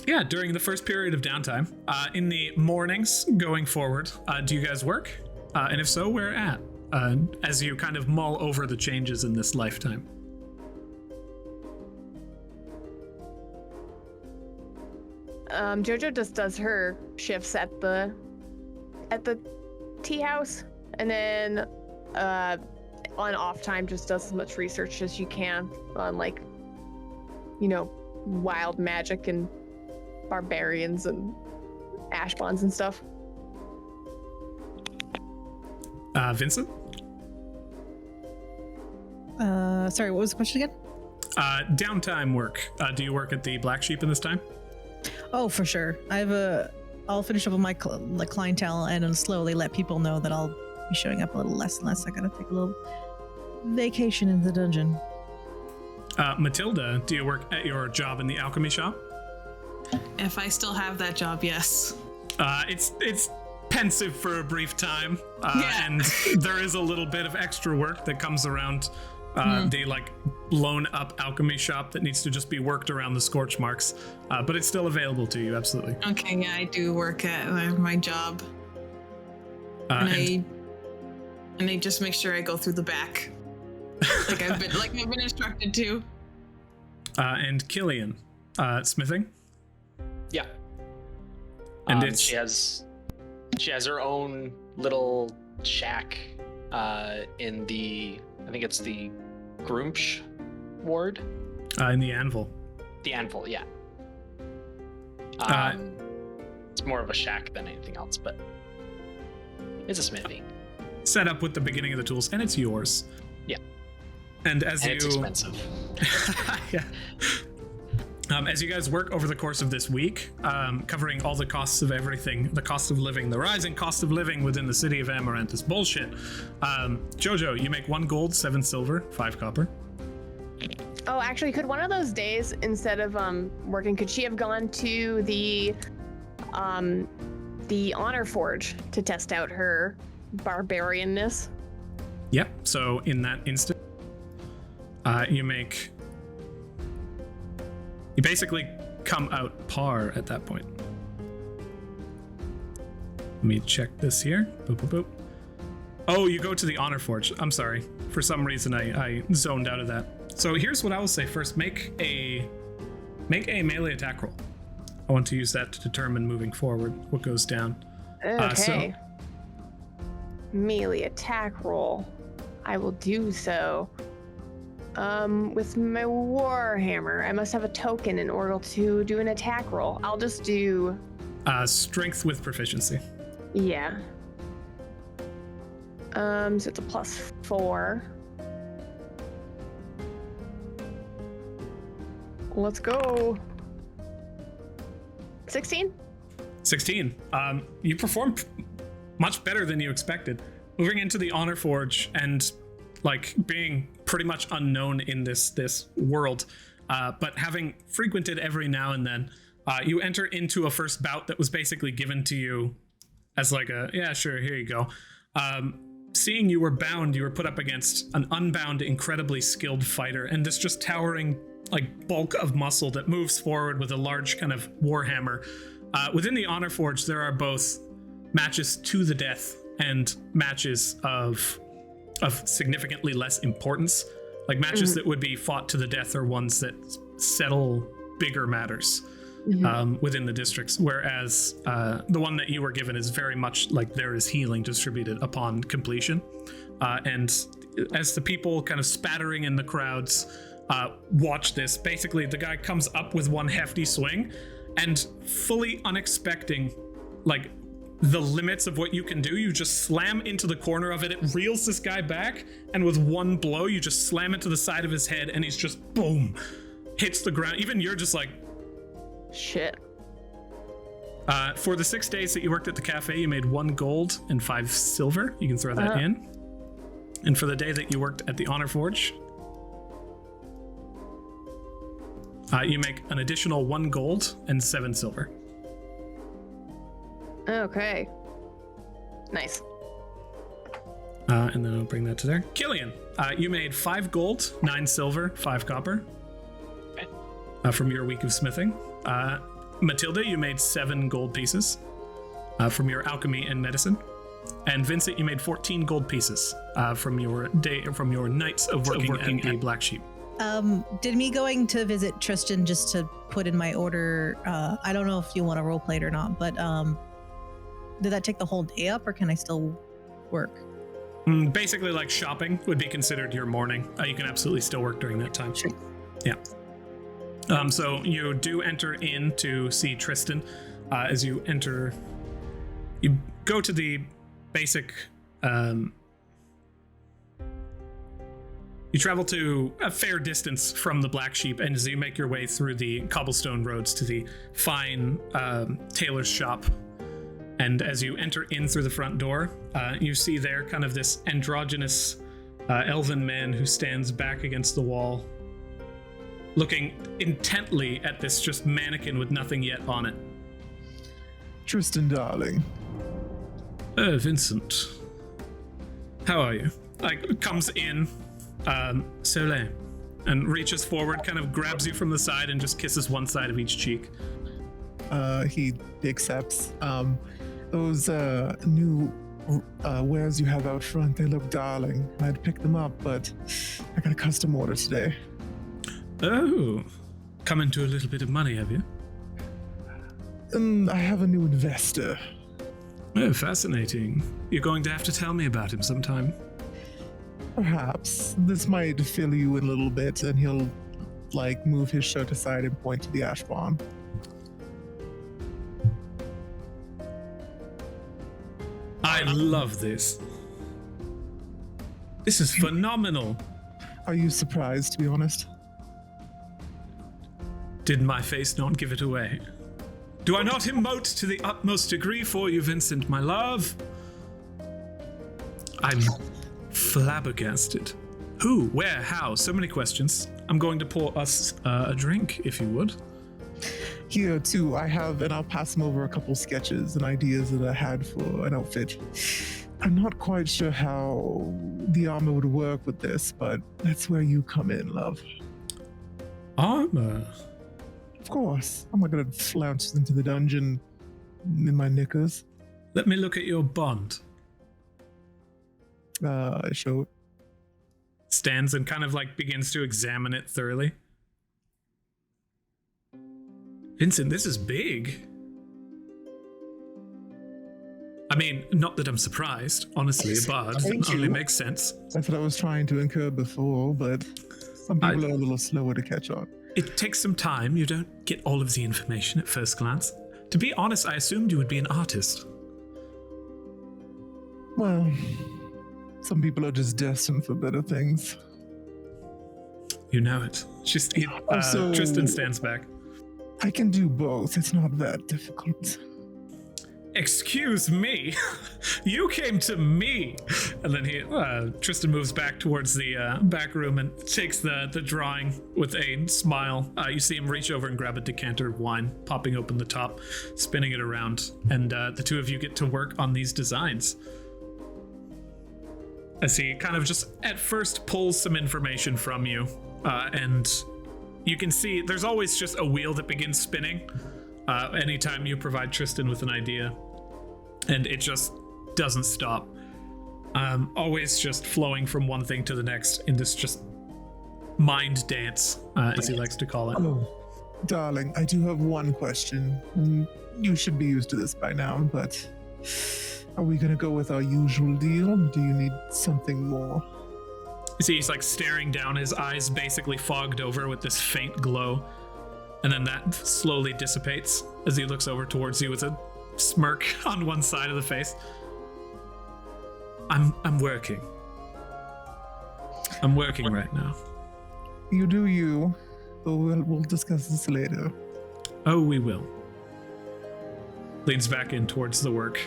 Yeah, during the first period of downtime, in the mornings going forward, do you guys work? And if so, where at? As you kind of mull over the changes in this lifetime. Jojo just does her shifts at the tea house, and then on off time just does as much research as you can on, like, you know, wild magic and barbarians and Ashbonds and stuff. Vincent? Sorry, what was the question again? Downtime work. Do you work at the Black Sheep in this time? Oh, for sure. I'll finish up with my clientele and then slowly let people know that I'll be showing up a little less and less. I gotta take a little vacation in the dungeon. Matilda, do you work at your job in the alchemy shop? If I still have that job, yes. It's pensive for a brief time, Yeah. and there is a little bit of extra work that comes around the like blown up alchemy shop that needs to just be worked around the scorch marks, but it's still available to you, absolutely. Okay, yeah, I do work at my job. And And I just make sure I go through the back. Like I've been instructed to. and Killian, smithing. Yeah. And it's she has her own little shack in the, I think it's the Groomsh ward. in the anvil. The Anvil, yeah. It's more of a shack than anything else, but it's a smithy. Set up with the beginning of the tools, and it's yours. Yeah. And as And you it's expensive. yeah. As you guys work over the course of this week, covering all the costs of everything, the cost of living, the rising cost of living within the city of Amaranth is bullshit. Jojo, you make 1 gold, 7 silver, 5 copper. Oh, actually, could one of those days, instead of working, could she have gone to the Honor Forge to test out her barbarianness? Yep, so in that instant, you basically come out par at that point. Let me check this here. Boop, boop, boop. Oh, you go to the Honor Forge. I'm sorry. For some reason, I zoned out of that. So here's what I will say first. Make a melee attack roll. I want to use that to determine moving forward what goes down. Okay. Melee attack roll. I will do so. With my Warhammer, I must have a token in order to do an attack roll. I'll just do... Strength with proficiency. Yeah. So it's a +4. Let's go. 16? 16. You performed much better than you expected. Moving into the Honor Forge and like being pretty much unknown in this world, but having frequented every now and then, you enter into a first bout that was basically given to you as like a, yeah, sure, here you go. Seeing you were bound, you were put up against an unbound, incredibly skilled fighter, and this just towering like bulk of muscle that moves forward with a large kind of warhammer. Within the Honor Forge, there are both matches to the death and matches of significantly less importance. Like matches that would be fought to the death are ones that settle bigger matters within the districts, whereas the one that you were given is very much like there is healing distributed upon completion. And as the people kind of spattering in the crowds watch this, basically the guy comes up with one hefty swing and fully unexpecting like the limits of what you can do, you just slam into the corner of it. It reels this guy back, and with one blow you just slam it to the side of his head, and he's just boom, hits the ground. Even you're just like shit. For the 6 days that you worked at the cafe, you made 1 gold and 5 silver. You can throw that in. And for the day that you worked at the Honor Forge, you make an additional 1 gold and 7 silver. Okay. Nice. And then I'll bring that to there. Killian, you made 5 gold, 9 silver, 5 copper. Okay. From your week of smithing. Matilda, you made 7 gold pieces from your alchemy and medicine. And Vincent, you made 14 gold pieces from your nights of working at the Black Sheep. Did me going to visit Tristan just to put in my order, I don't know if you want to roleplay it or not, but did that take the whole day up or can I still work? Basically, like shopping would be considered your morning. You can absolutely still work during that time. Sure. Yeah. So you do enter in to see Tristan. As you enter, you go to the basic. You travel to a fair distance from the Black Sheep, and as you make your way through the cobblestone roads to the fine tailor's shop, and as you enter in through the front door, you see there kind of this androgynous elven man who stands back against the wall, looking intently at this just mannequin with nothing yet on it. Tristan, darling. Vincent. How are you? Like, comes in, Soleil, and reaches forward, kind of grabs you from the side and just kisses one side of each cheek. He accepts. Those new wares you have out front, they look darling. I'd pick them up, but I got a custom order today. Oh, come into a little bit of money, have you? I have a new investor. Oh, fascinating. You're going to have to tell me about him sometime. Perhaps. This might fill you in a little bit, and he'll, move his shirt aside and point to the Ashbond. I love this. This is phenomenal. Are you surprised, to be honest? Did my face not give it away? Do I not emote to the utmost degree for you, Vincent, my love? I'm flabbergasted. Who? Where? How? So many questions. I'm going to pour us a drink, if you would. Here, too, I have, and I'll pass him over a couple sketches and ideas that I had for an outfit. I'm not quite sure how the armor would work with this, but that's where you come in, love. Armor? Of course. I'm not going to flounce into the dungeon in my knickers. Let me look at your bond. I show it. Stands and kind of begins to examine it thoroughly. Vincent, this is big. I mean, not that I'm surprised. Honestly, a bard only makes sense. That's what I was trying to incur before, but some people are a little slower to catch on. It takes some time. You don't get all of the information at first glance. To be honest, I assumed you would be an artist. Well, some people are just destined for better things. You know it. Tristan stands back. I can do both. It's not that difficult. Excuse me, you came to me. And then Tristan moves back towards the back room and takes the drawing with a smile. You see him reach over and grab a decanter of wine, popping open the top, spinning it around, and the two of you get to work on these designs. As he kind of just at first pulls some information from you, and you can see there's always just a wheel that begins spinning anytime you provide Tristan with an idea. And it just doesn't stop. Always just flowing from one thing to the next in this just mind dance, as he likes to call it. Oh, darling, I do have one question. You should be used to this by now, but are we going to go with our usual deal? Or do you need something more? You see he's staring down, his eyes basically fogged over with this faint glow. And then that slowly dissipates as he looks over towards you with a smirk on one side of the face. I'm working. I'm working right now. You do you, but we'll discuss this later. Oh, we will. Leans back in towards the work.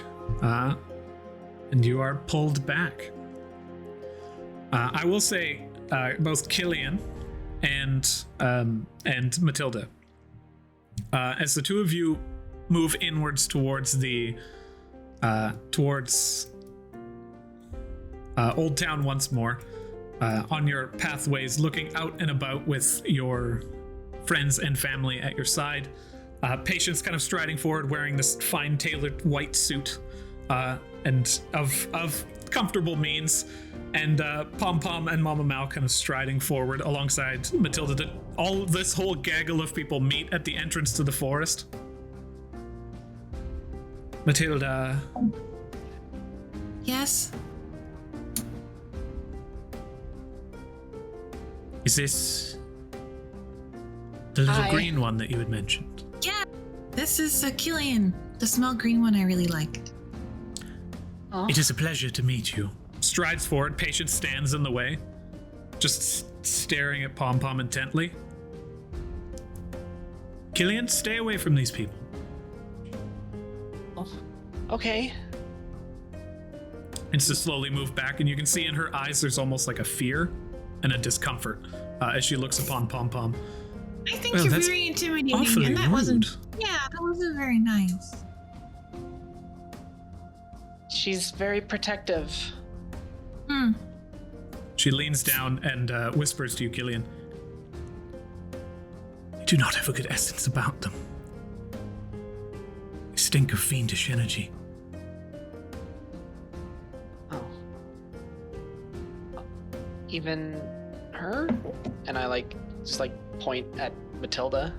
And you are pulled back. I will say, both Killian and Matilda, as the two of you move inwards towards the Old Town once more, on your pathways, looking out and about with your friends and family at your side. Patience kind of striding forward, wearing this fine tailored white suit, and of comfortable means, and Pom Pom and Mama Mal kind of striding forward alongside Matilda. All this whole gaggle of people meet at the entrance to the forest. Matilda. Yes? Is this the little Hi. green one that you had mentioned? Yeah, this is Killian, the small green one I really liked. It is a pleasure to meet you. Strides forward, Patience stands in the way, just staring at Pom Pom intently. Killian, stay away from these people. Oh, okay. And to slowly move back, and you can see in her eyes there's almost like a fear and a discomfort as she looks upon Pom Pom. I think Well, you're that's very intimidating, awfully and that rude. wasn't. Yeah, that wasn't very nice. She's very protective. She leans down and whispers to you, Killian. They do not have a good essence about them. They stink of fiendish energy. Oh. Even her? And I just point at Matilda.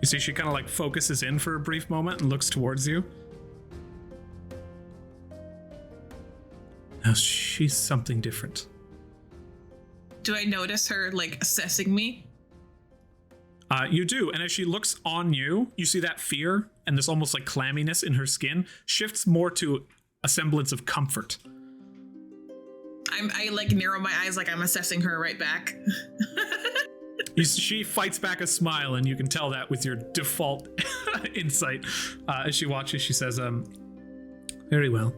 You see, she kind of focuses in for a brief moment and looks towards you. Now she's something different. Do I notice her assessing me? You do, and as she looks on you, you see that fear and this almost clamminess in her skin shifts more to a semblance of comfort. I narrow my eyes like I'm assessing her right back. She fights back a smile, and you can tell that with your default insight. As she watches, she says, very well.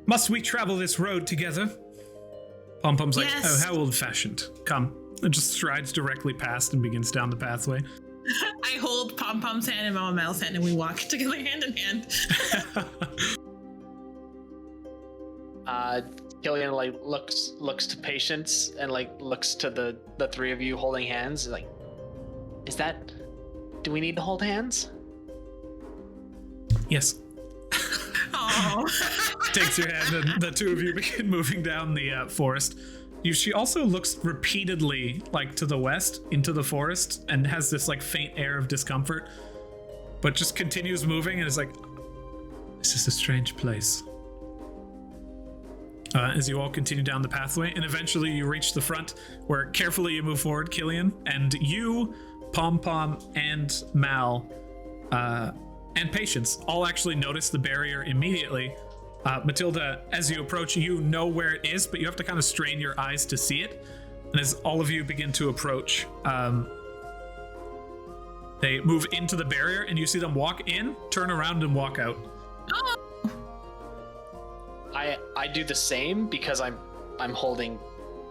Must we travel this road together? Pom Pom's like, Yes. oh, how old-fashioned. Come. And just strides directly past and begins down the pathway. I hold Pom Pom's hand and Mama Mal's hand, and we walk together hand in hand. Killian looks to Patience and looks to the three of you holding hands. Do we need to hold hands? Yes. Oh. Takes your hand, and the two of you begin moving down the forest. She also looks repeatedly to the west into the forest and has this faint air of discomfort, but just continues moving and is this is a strange place. As you all continue down the pathway, and eventually you reach the front, where carefully you move forward, Killian, and you, Pom Pom, and Mal, and Patience all actually notice the barrier immediately. Matilda, as you approach, you know where it is, but you have to kind of strain your eyes to see it. And as all of you begin to approach, they move into the barrier, and you see them walk in, turn around, and walk out. Oh. I do the same because I'm holding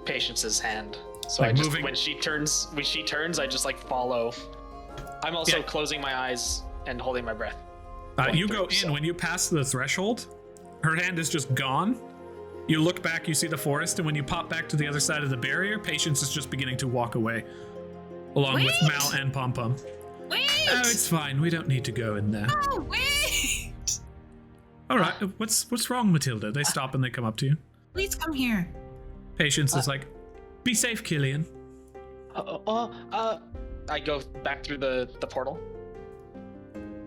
Patience's hand. So I just moving. when she turns, I just follow. I'm also closing my eyes and holding my breath. You go in. When you pass the threshold, her hand is just gone. You look back, you see the forest, and when you pop back to the other side of the barrier, Patience is just beginning to walk away, along with Mal and Pom Pom. Wait! Oh, it's fine. We don't need to go in there. Oh, wait! All right. What's wrong, Matilda? They stop and they come up to you. Please come here. Patience is be safe, Killian. I go back through the portal.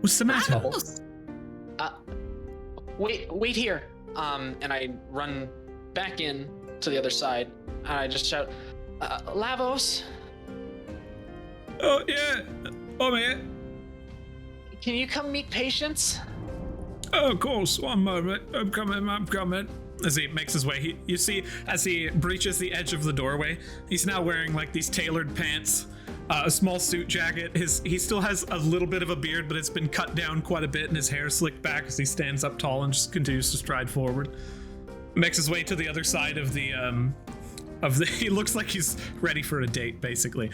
What's the matter? Lavos! Wait here. And I run back in to the other side, and I just shout, Lavos, Oh, yeah. Oh, man. can you come meet Patience? Oh, of course. One moment. I'm coming. As he makes his way, you see, as he breaches the edge of the doorway, he's now wearing these tailored pants, a small suit jacket. He still has a little bit of a beard, but it's been cut down quite a bit, and his hair slicked back as he stands up tall and just continues to stride forward. Makes his way to the other side of the he looks like he's ready for a date, basically.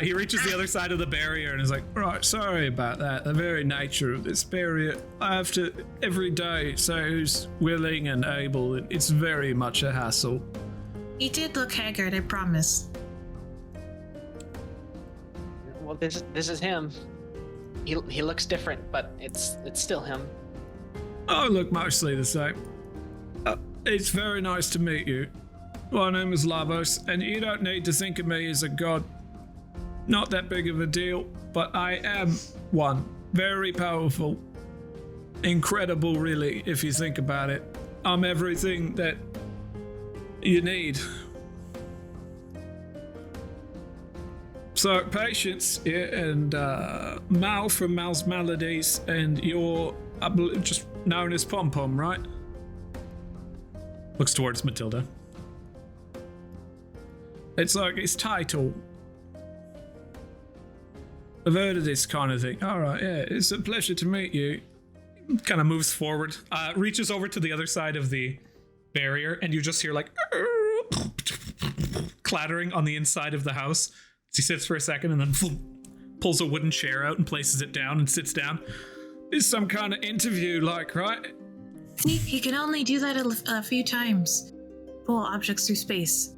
He reaches the other side of the barrier and is like, right, sorry about that. The very nature of this barrier, I have to every day say who's willing and able. It's very much a hassle. He did look haggard, I promise. well, this is him. He looks different, but it's still him. I look mostly the same. It's very nice to meet you. My name is Lavos, and you don't need to think of me as a god. Not that big of a deal, but I am one. Very powerful. Incredible, really, if you think about it. I'm everything that you need. So, patience, yeah, and Mal from Mal's Maladies, and you're just known as Pom Pom, right? Looks towards Matilda. It's like his title. I've heard of this kind of thing. Alright, yeah, it's a pleasure to meet you. Kind of moves forward, reaches over to the other side of the barrier, and you just hear like clattering on the inside of the house. He sits for a second and then pulls a wooden chair out and places it down and sits down. It's some kind of interview, like, right? He can only do that a few times. Pull objects through space.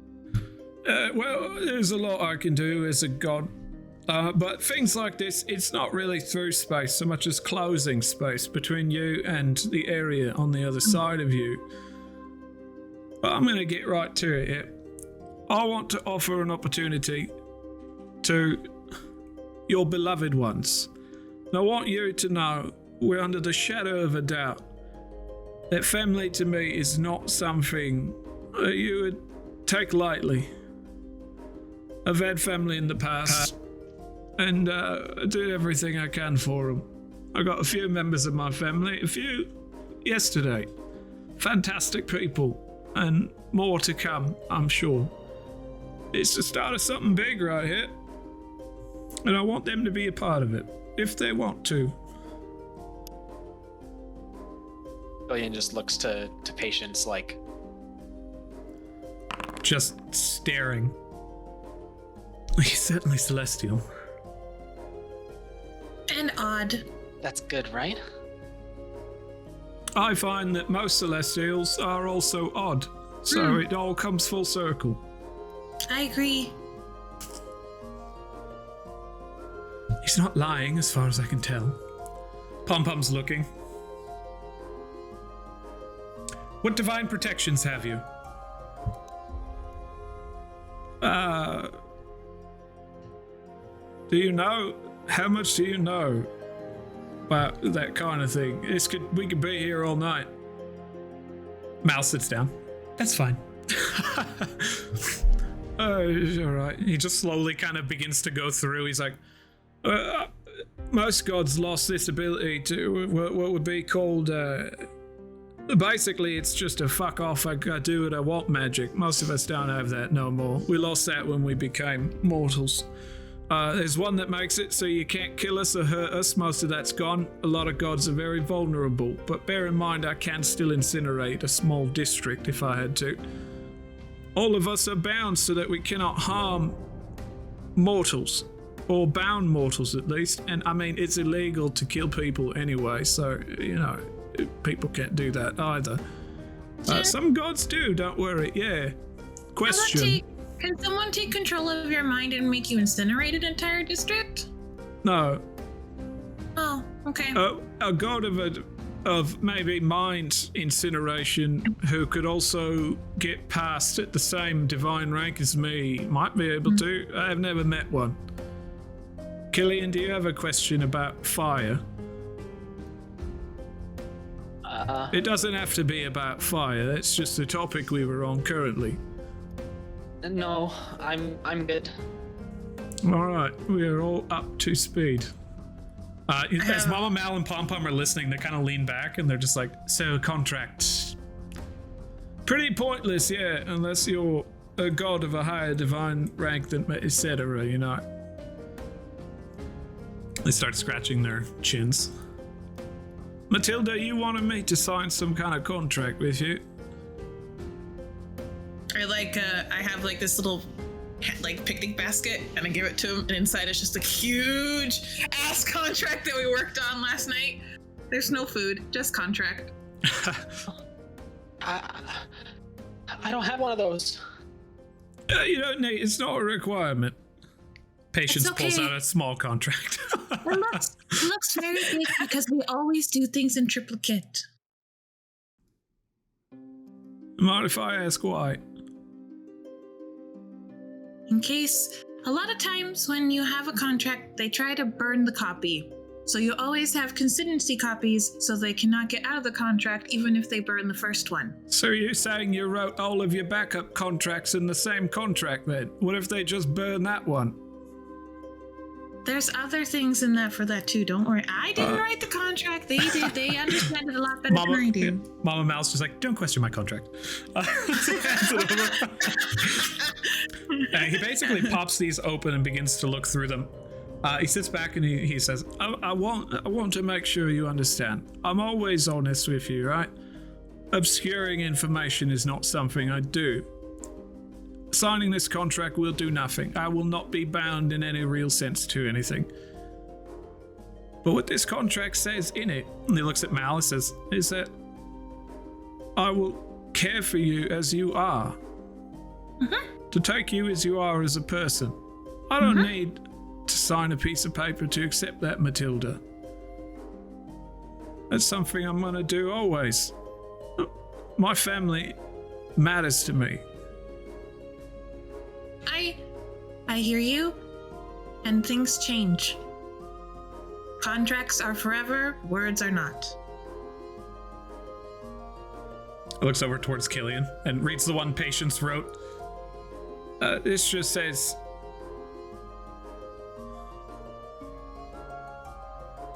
Well, there's a lot I can do as a god. But things like this, it's not really through space so much as closing space between you and the area on the other side of you. But I'm going to get right to it here. I want to offer an opportunity to your beloved ones. And I want you to know, we're under the shadow of a doubt, that family to me is not something you would take lightly. I've had family in the past, and I do everything I can for them. I got a few members of my family, a few yesterday. Fantastic people, and more to come, I'm sure. It's the start of something big right here. And I want them to be a part of it, if they want to. Killian just looks to Patience like... Just staring. He's certainly celestial. And odd. That's good, right? I find that most celestials are also odd, so it all comes full circle. I agree. He's not lying, as far as I can tell. Pom Pom's looking. What divine protections have you? Do you know? How much do you know about that kind of thing? We could be here all night. Mal sits down. That's fine. Oh, all right. He just slowly kind of begins to go through. He's like, most gods lost this ability to what would be called, basically it's just a fuck off, I do what I want magic. Most of us don't have that no more. We lost that when we became mortals. There's one that makes it so you can't kill us or hurt us. Most of that's gone. A lot of gods are very vulnerable, but bear in mind I can still incinerate a small district if I had to. All of us are bound so that we cannot harm mortals. Or bound mortals, at least. And, I mean, it's illegal to kill people anyway, so, you know, people can't do that either. Some gods do, don't worry. Yeah. Question. Can someone take control of your mind and make you incinerate an entire district? No. Oh, okay. A god of maybe mind incineration who could also get past at the same divine rank as me might be able to. I've never met one. Killian, do you have a question about fire? It doesn't have to be about fire. That's just the topic we were on currently. No, I'm good. All right, we are all up to speed. As Mama Mal and Pom Pom are listening, they kind of lean back and they're just like, so contract. Pretty pointless, yeah, unless you're a god of a higher divine rank than etc., you know. They start scratching their chins. Matilda, you wanted me to sign some kind of contract with you? I have like this little like picnic basket and I give it to him, and inside it's just a huge ass contract that we worked on last night. There's no food, just contract. I don't have one of those. You don't need, it's not a requirement. Patience It's okay. pulls out a small contract. It looks very big because we always do things in triplicate. Mind if I ask why? In case, a lot of times when you have a contract, they try to burn the copy. So you always have contingency copies so they cannot get out of the contract even if they burn the first one. So you're saying you wrote all of your backup contracts in the same contract then? What if they just burn that one? There's other things in that for that too, don't worry. I didn't write the contract, they did. They understand it a lot better than I do. Mama Mouse just like, don't question my contract. He basically pops these open and begins to look through them. He sits back and he says, I want to make sure you understand. I'm always honest with you, right? Obscuring information is not something I do. Signing this contract will do nothing. I will not be bound in any real sense to anything. But what this contract says in it, and he looks at Mal and says, is that I will care for you as you are. Mm-hmm. To take you as you are as a person. I don't need to sign a piece of paper to accept that, Matilda. That's something I'm gonna do always. My family matters to me. I hear you, and things change. Contracts are forever, words are not. Looks over towards Killian and reads the one Patience wrote. This just says...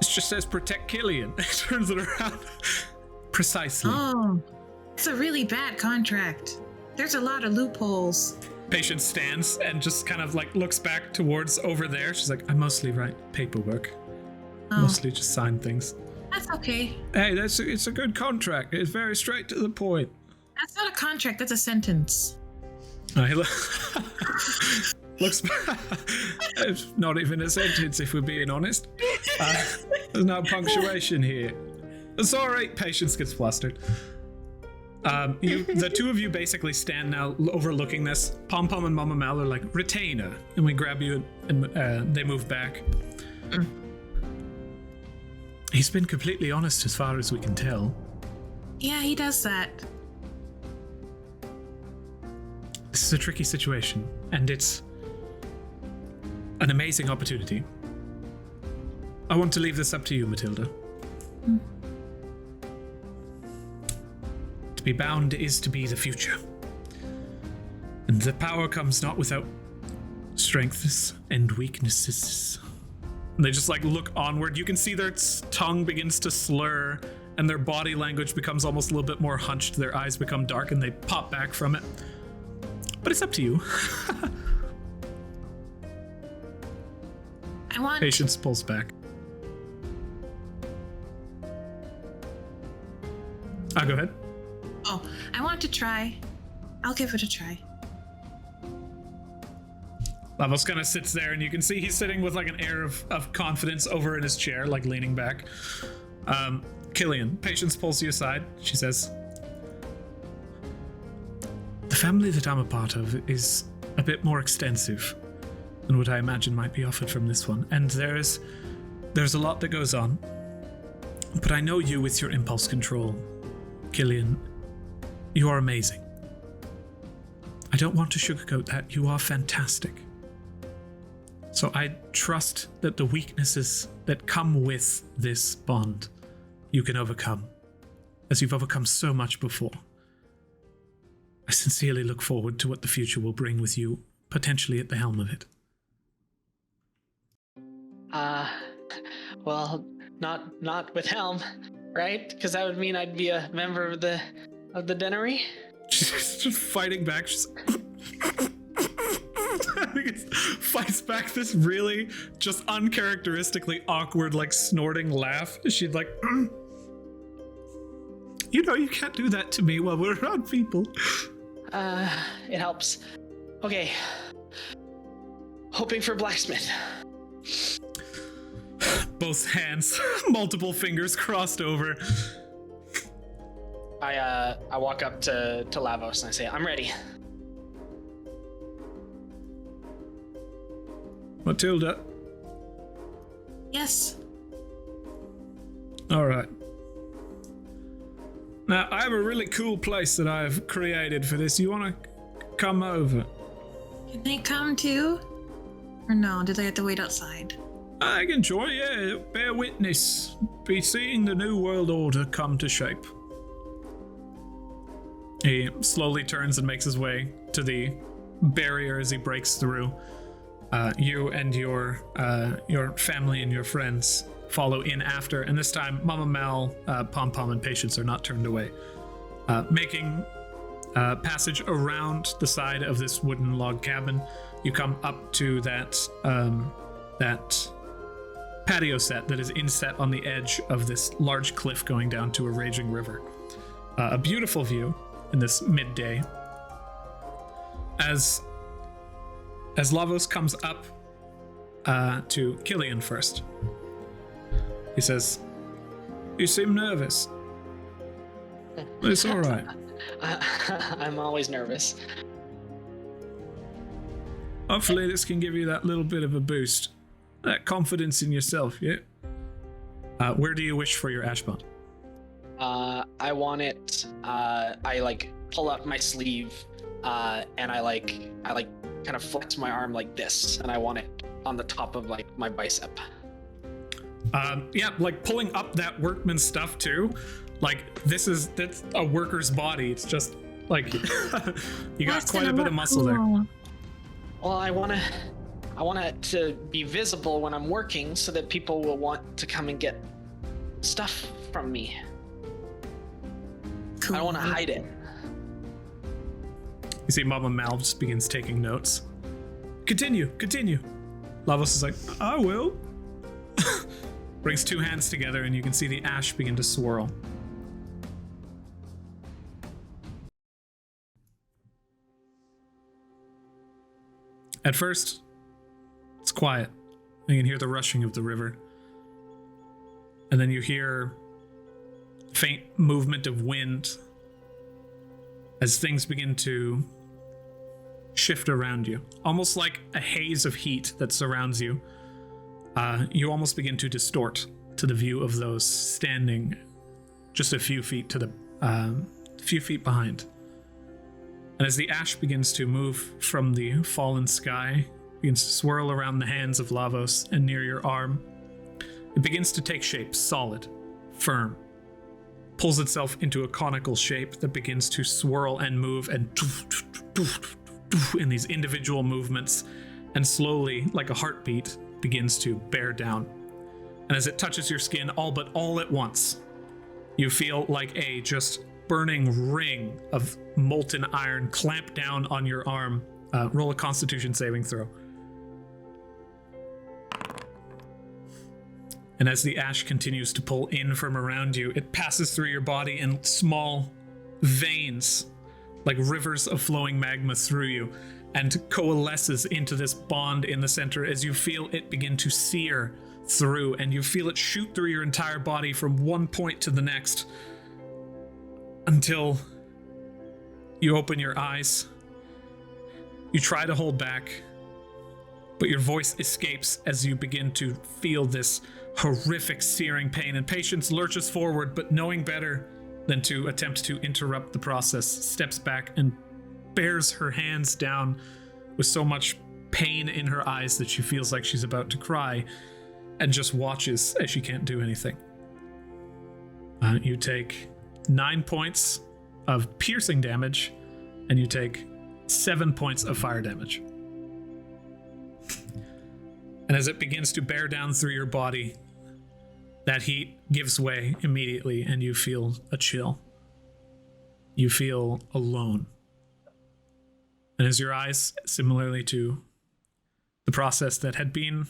It just says protect Killian. It turns it around. Precisely. Oh, it's a really bad contract. There's a lot of loopholes. Patience stands and just kind of like looks back towards over there. She's like, I mostly write paperwork. Mostly just sign things. That's okay. Hey, it's a good contract. It's very straight to the point. That's not a contract, that's a sentence. He looks it's not even a sentence if we're being honest. There's no punctuation here. Sorry, Patience gets flustered. The two of you basically stand now overlooking this. Pom Pom and Mama Mal are like, retainer, and we grab you and they move back. He's been completely honest as far as we can tell. Yeah, he does that. This is a tricky situation, and it's an amazing opportunity. I want to leave this up to you, Matilda. To be bound is to be the future. And the power comes not without strengths and weaknesses. And they just like look onward. You can see their tongue begins to slur and their body language becomes almost a little bit more hunched. Their eyes become dark and they pop back from it. But it's up to you. Patience pulls back. Go ahead. Oh, I want to try. I'll give it a try. Lavos kind of sits there, and you can see he's sitting with like an air of confidence over in his chair, like leaning back. Killian, Patience pulls you aside. She says, the family that I'm a part of is a bit more extensive than what I imagine might be offered from this one. And there's a lot that goes on. But I know you with your impulse control. Killian, you are amazing. I don't want to sugarcoat that. You are fantastic. So I trust that the weaknesses that come with this bond, you can overcome, as you've overcome so much before. I sincerely look forward to what the future will bring with you, potentially at the helm of it. Well, not with helm, right? Because that would mean I'd be a member of the deanery. She's just fighting back. She's fights back this really just uncharacteristically awkward, like snorting laugh. She'd like, you know, you can't do that to me while we're around people. It helps. Okay. Hoping for blacksmith. Both hands, multiple fingers crossed over. I walk up to Lavos and I say, I'm ready. Matilda. Yes. All right. Now, I have a really cool place that I've created for this. You want to come over? Can they come too? Or no, do they have to wait outside? I can join, yeah. Bear witness. Be seeing the New World Order come to shape. He slowly turns and makes his way to the barrier as he breaks through. You and your family and your friends follow in after, and this time Mama Mal, Pom Pom, and Patience are not turned away. Making passage around the side of this wooden log cabin, you come up to that patio set that is inset on the edge of this large cliff going down to a raging river. A beautiful view in this midday. As Lavos comes up to Killian first, he says, "You seem nervous." "It's all right." I'm always nervous. Hopefully this can give you that little bit of a boost. That confidence in yourself, yeah? Where do you wish for your Ashbond? I want it, I pull up my sleeve, and I kind of flex my arm like this, and I want it on the top of my bicep. Yeah, pulling up that workman stuff too. That's a worker's body. It's just you got quite a bit of muscle there. Well, I want it to be visible when I'm working so that people will want to come and get stuff from me. Cool. I don't want to hide it. You see Mama Mal just begins taking notes. Continue. Lavos is like, "I will." Brings two hands together and you can see the ash begin to swirl. At first, it's quiet. You can hear the rushing of the river. And then you hear faint movement of wind as things begin to shift around you. Almost like a haze of heat that surrounds you. You almost begin to distort to the view of those standing just a few feet behind. And as the ash begins to move from the fallen sky, begins to swirl around the hands of Lavos and near your arm, it begins to take shape, solid, firm, pulls itself into a conical shape that begins to swirl and move and in these individual movements, and slowly, like a heartbeat, begins to bear down. And as it touches your skin all at once, you feel like a just burning ring of molten iron clamp down on your arm. Roll a Constitution saving throw. And as the ash continues to pull in from around you, it passes through your body in small veins, like rivers of flowing magma through you, and coalesces into this bond in the center as you feel it begin to sear through, and you feel it shoot through your entire body from one point to the next until you open your eyes. You try to hold back, but your voice escapes as you begin to feel this horrific searing pain, and Patience lurches forward, but knowing better than to attempt to interrupt the process, steps back and bears her hands down with so much pain in her eyes that she feels like she's about to cry, and just watches as she can't do anything. You take 9 points of piercing damage, and you take 7 points of fire damage. And as it begins to bear down through your body, that heat gives way immediately, and you feel a chill. You feel alone. And as your eyes, similarly to the process that had been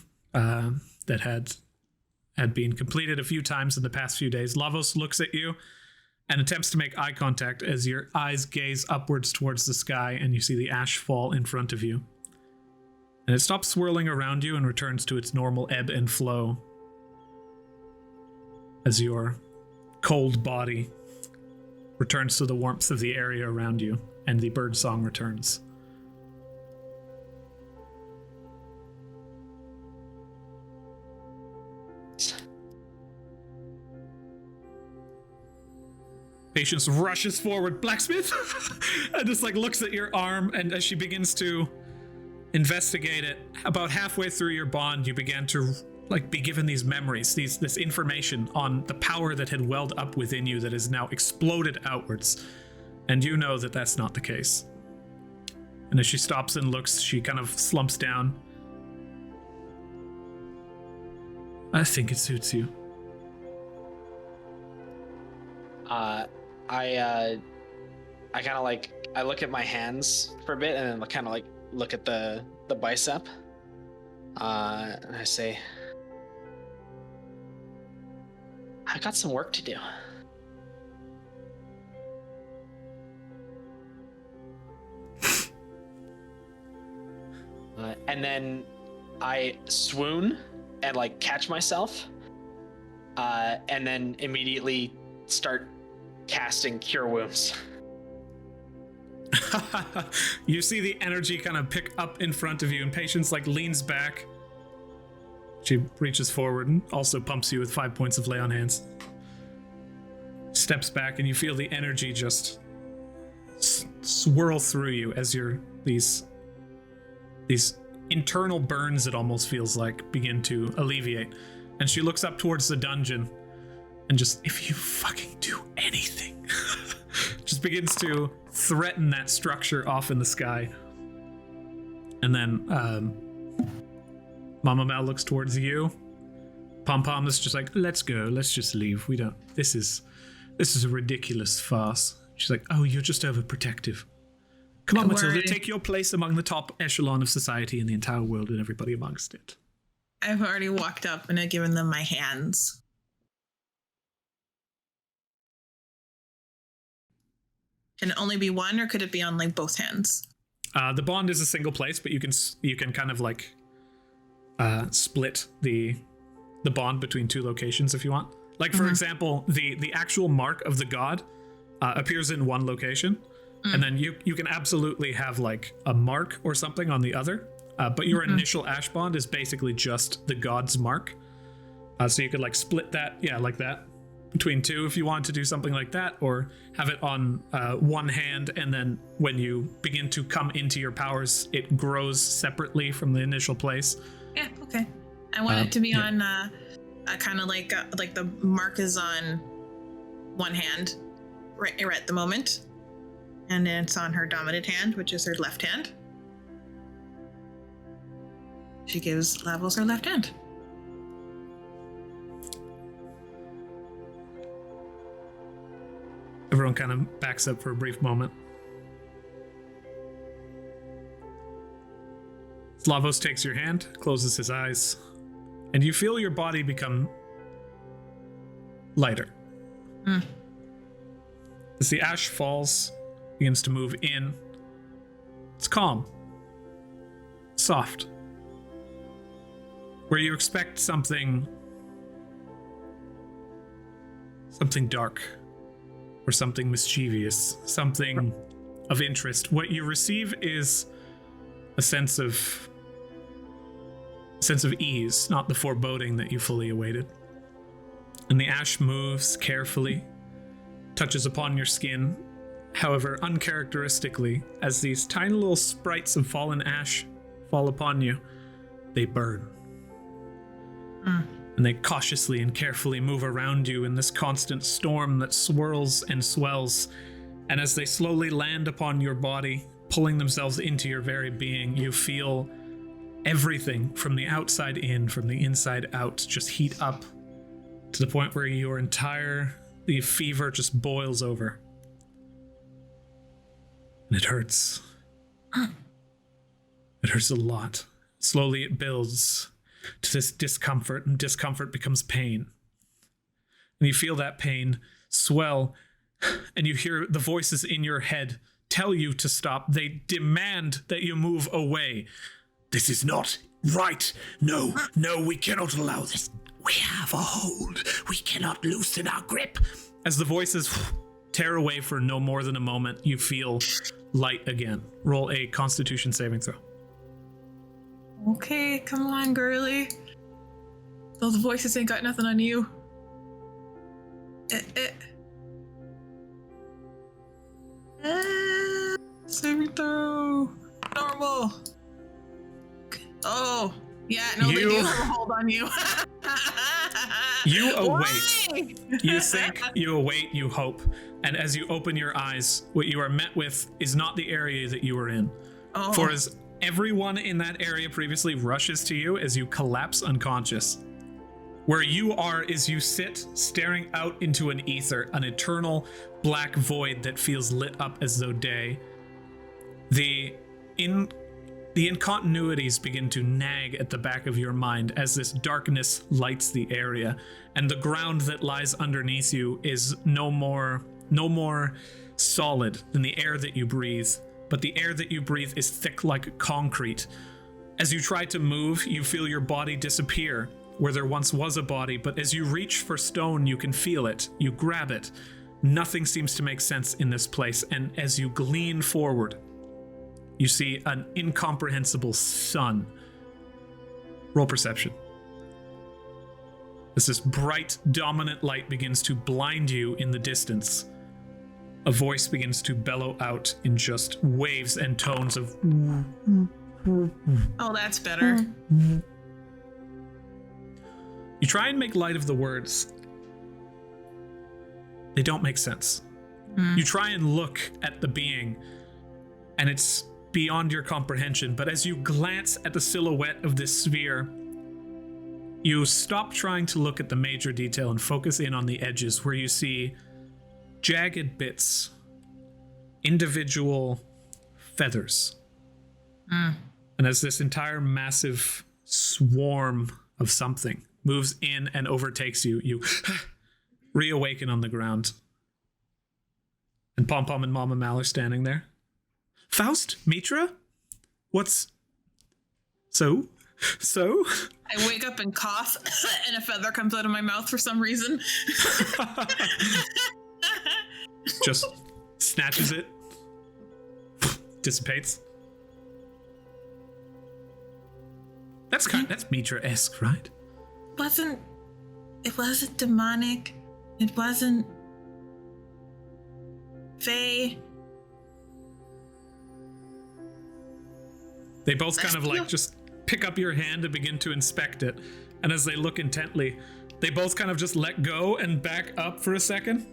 completed a few times in the past few days, Lavos looks at you and attempts to make eye contact as your eyes gaze upwards towards the sky, and you see the ash fall in front of you. And it stops swirling around you and returns to its normal ebb and flow as your cold body returns to the warmth of the area around you, and the bird song returns. Patience rushes forward, blacksmith, and just like looks at your arm, and as she begins to investigate it, about halfway through your bond, you began to like be given these memories, this information on the power that had welled up within you that has now exploded outwards, and you know that that's not the case. And as she stops and looks, she kind of slumps down. I think it suits you. I kind of like, I look at my hands for a bit and then kind of like look at the bicep. And I say, I got some work to do. And then I swoon and like catch myself, and then immediately start casting Cure Wounds. You see the energy kind of pick up in front of you, and Patience like leans back. She reaches forward and also pumps you with 5 points of lay on hands. Steps back, and you feel the energy just swirl through you as these internal burns, it almost feels like, begin to alleviate. And she looks up towards the dungeon and just, if you fucking do anything, just begins to threaten that structure off in the sky. And then Mama Mal looks towards you. Pom Pom is just like, let's go, let's just leave. We don't, this is a ridiculous farce. She's like, oh, you're just overprotective. Come on, Matilda, take your place among the top echelon of society in the entire world and everybody amongst it. I've already walked up and I've given them my hands. Can it only be one, or could it be on like both hands? The bond is a single place, but you can kind of like split the bond between two locations if you want. Like for example, the actual mark of the god appears in one location, and then you can absolutely have like a mark or something on the other. But your initial ash bond is basically just the god's mark. So you could like split that, like that, between two if you want to do something like that, or have it on one hand, and then when you begin to come into your powers, it grows separately from the initial place. Yeah, okay. I want it to be on kind of like the mark is on one hand right at the moment, and then it's on her dominant hand, which is her left hand. She gives Lavos her left hand. Everyone kind of backs up for a brief moment. Lavos takes your hand, closes his eyes, and you feel your body become lighter. As the ash falls, begins to move in, it's calm, soft. Where you expect something dark, or something mischievous, something of interest, what you receive is a sense of ease, not the foreboding that you fully awaited. And the ash moves carefully, touches upon your skin, however uncharacteristically, as these tiny little sprites of fallen ash fall upon you, they burn. And they cautiously and carefully move around you in this constant storm that swirls and swells. And as they slowly land upon your body, pulling themselves into your very being, you feel everything from the outside in, from the inside out, just heat up to the point where the fever just boils over. And it hurts. It hurts a lot. Slowly it builds to this discomfort, and discomfort becomes pain. And you feel that pain swell, and you hear the voices in your head tell you to stop. They demand that you move away. This is not right. No, we cannot allow this. We have a hold. We cannot loosen our grip. As the voices tear away for no more than a moment, you feel light again. Roll a Constitution saving throw. Okay, come on, girly. Those voices ain't got nothing on you. Saving throw. Normal. Oh, yeah, no, they do have a hold on you. You await. Why? You think, you await, you hope. And as you open your eyes, what you are met with is not the area that you were in. Oh. For as everyone in that area previously rushes to you as you collapse unconscious. Where you are is you sit staring out into an ether, an eternal black void that feels lit up as though day. The incontinuities begin to nag at the back of your mind as this darkness lights the area, and the ground that lies underneath you is no more solid than the air that you breathe, but the air that you breathe is thick like concrete. As you try to move, you feel your body disappear where there once was a body, but as you reach for stone, you can feel it. You grab it. Nothing seems to make sense in this place, and as you glean forward, you see an incomprehensible sun. Roll perception. As this bright, dominant light begins to blind you in the distance, a voice begins to bellow out in just waves and tones of... Oh, that's better. You try and make light of the words. They don't make sense. You try and look at the being, and it's beyond your comprehension, but as you glance at the silhouette of this sphere, you stop trying to look at the major detail and focus in on the edges where you see jagged bits, individual feathers. And as this entire massive swarm of something moves in and overtakes you, you reawaken on the ground. And Pom Pom and Mama Mal are standing there. Faust? Mitra? What's... So? I wake up and cough, and a feather comes out of my mouth for some reason. Just snatches it. Dissipates. That's Mitra-esque, right? It wasn't demonic. It wasn't Fae. They both kind of like just pick up your hand and begin to inspect it. And as they look intently, they both kind of just let go and back up for a second.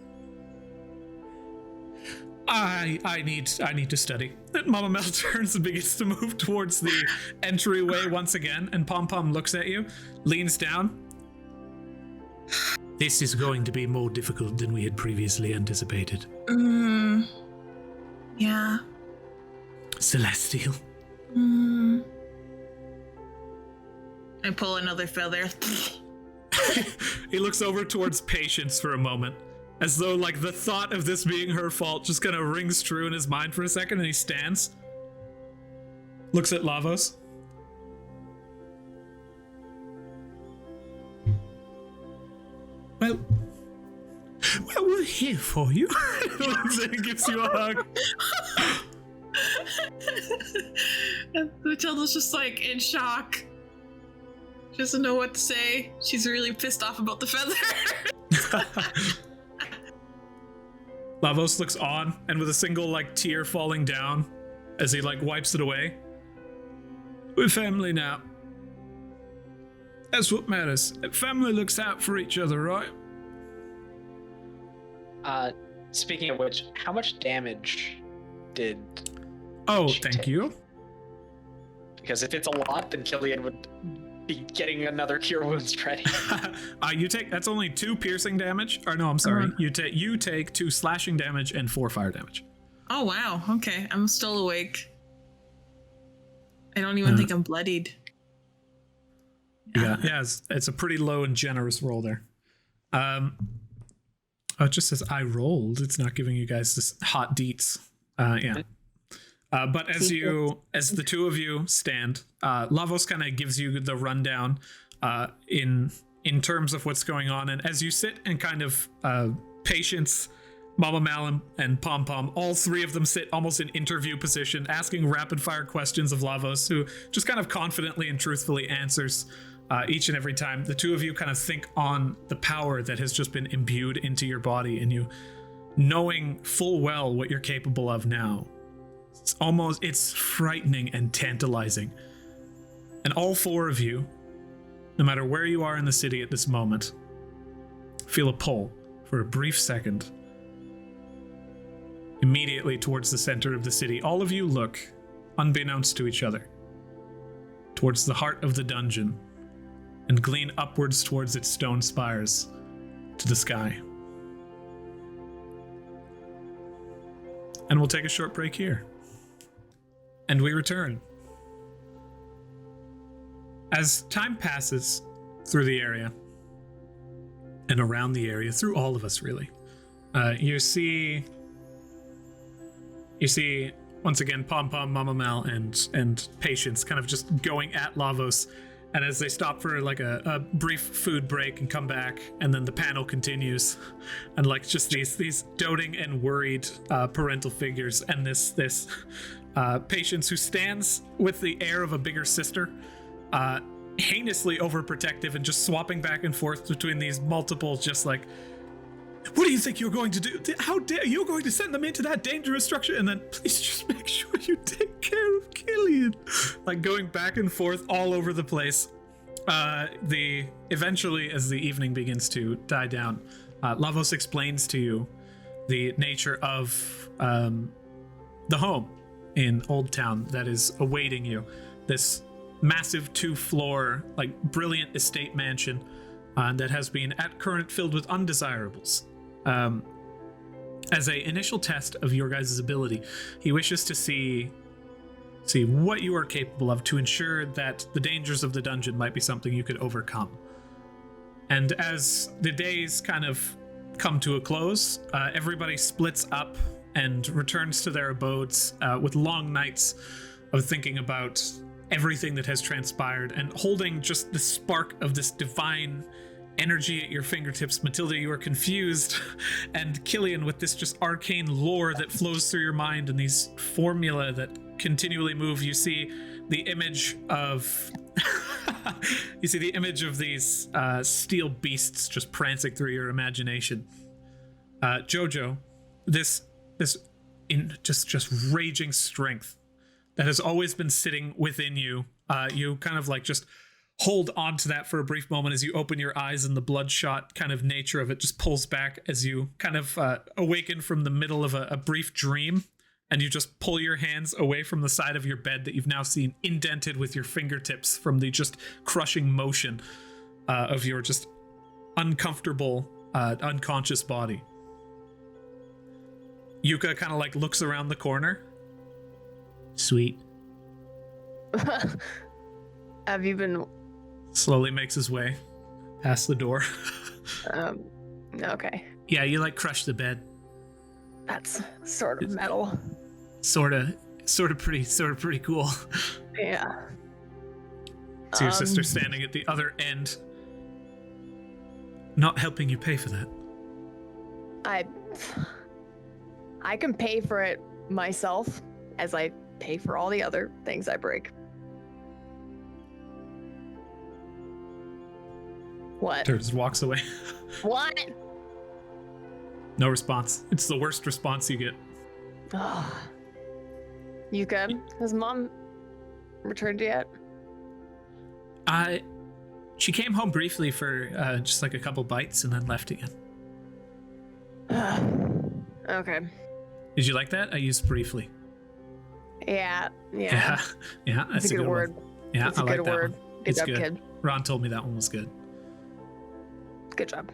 I need to study. And Mama Mel turns and begins to move towards the entryway once again, and Pom Pom looks at you, leans down. This is going to be more difficult than we had previously anticipated. Yeah. Celestial. I pull another feather. He looks over towards Patience for a moment, as though like the thought of this being her fault just kind of rings true in his mind for a second, and he stands, looks at Lavos. Well, we're here for you. He gives you a hug. And Matilda's just like in shock. She doesn't know what to say. She's really pissed off about the feather. Lavos looks on, and with a single like tear falling down as he like wipes it away. We're family now. That's what matters. Family looks out for each other, right? Speaking of which, how much damage did... Oh, she thank take? you. Because if it's a lot, then Killian would be getting another cure wounds ready. You take, that's only 2 piercing damage. Or no, I'm sorry. You take 2 slashing damage and 4 fire damage. Oh, wow. Okay. I'm still awake. I don't even think I'm bloodied. Yeah, it's a pretty low and generous roll there. It just says I rolled. It's not giving you guys this hot deets. Yeah. But as the two of you stand, Lavos kind of gives you the rundown in terms of what's going on, and as you sit and kind of Patience, Mama Mal, and Pom Pom, all 3 of them sit almost in interview position, asking rapid fire questions of Lavos, who just kind of confidently and truthfully answers each and every time. The two of you kind of think on the power that has just been imbued into your body, and you knowing full well what you're capable of now. It's frightening and tantalizing. And all four of you, no matter where you are in the city at this moment, feel a pull for a brief second. Immediately towards the center of the city, all of you look, unbeknownst to each other, towards the heart of the dungeon and glean upwards towards its stone spires to the sky. And we'll take a short break here. And we return. As time passes through the area and around the area, through all of us really, you see once again Pom Pom, Mama Mal, and Patience kind of just going at Lavos. And as they stop for like a brief food break and come back, and then the panel continues, and like just these doting and worried parental figures, and this Patience who stands with the air of a bigger sister, heinously overprotective and just swapping back and forth between these multiple just like, what do you think you're going to do? How dare you're going to send them into that dangerous structure? And then please just make sure you take care of Killian. Like going back and forth all over the place. Eventually, as the evening begins to die down, Lavos explains to you the nature of the home in Old Town that is awaiting you. This massive 2-floor, like brilliant estate mansion that has been at current filled with undesirables. As a initial test of your guys' ability, he wishes to see what you are capable of to ensure that the dangers of the dungeon might be something you could overcome. And as the days kind of come to a close, everybody splits up and returns to their abodes with long nights of thinking about everything that has transpired and holding just the spark of this divine energy at your fingertips. Matilda, you are confused, and Killian with this just arcane lore that flows through your mind and these formula that continually move. You see the image of these steel beasts just prancing through your imagination. Jojo, this in just raging strength that has always been sitting within you. You kind of like just hold on to that for a brief moment as you open your eyes, and the bloodshot kind of nature of it just pulls back as you kind of awaken from the middle of a brief dream, and you just pull your hands away from the side of your bed that you've now seen indented with your fingertips from the just crushing motion of your just uncomfortable, unconscious body. Yuka kind of like looks around the corner. Sweet. Have you been... Slowly makes his way past the door. Okay. Yeah, you like crush the bed. That's sort of metal. Sort of pretty cool. Yeah. So your sister standing at the other end, not helping you pay for that. I can pay for it myself, as I pay for all the other things I break. What? Just walks away. What? No response. It's the worst response you get. Yuka, has Mom returned yet? She came home briefly for just like a couple bites and then left again. Okay. Did you like that? I used briefly. Yeah. That's a good word. One. Yeah, that's a I like good that word. one. Good It's job, good. kid. Ron told me that one was good. Good job.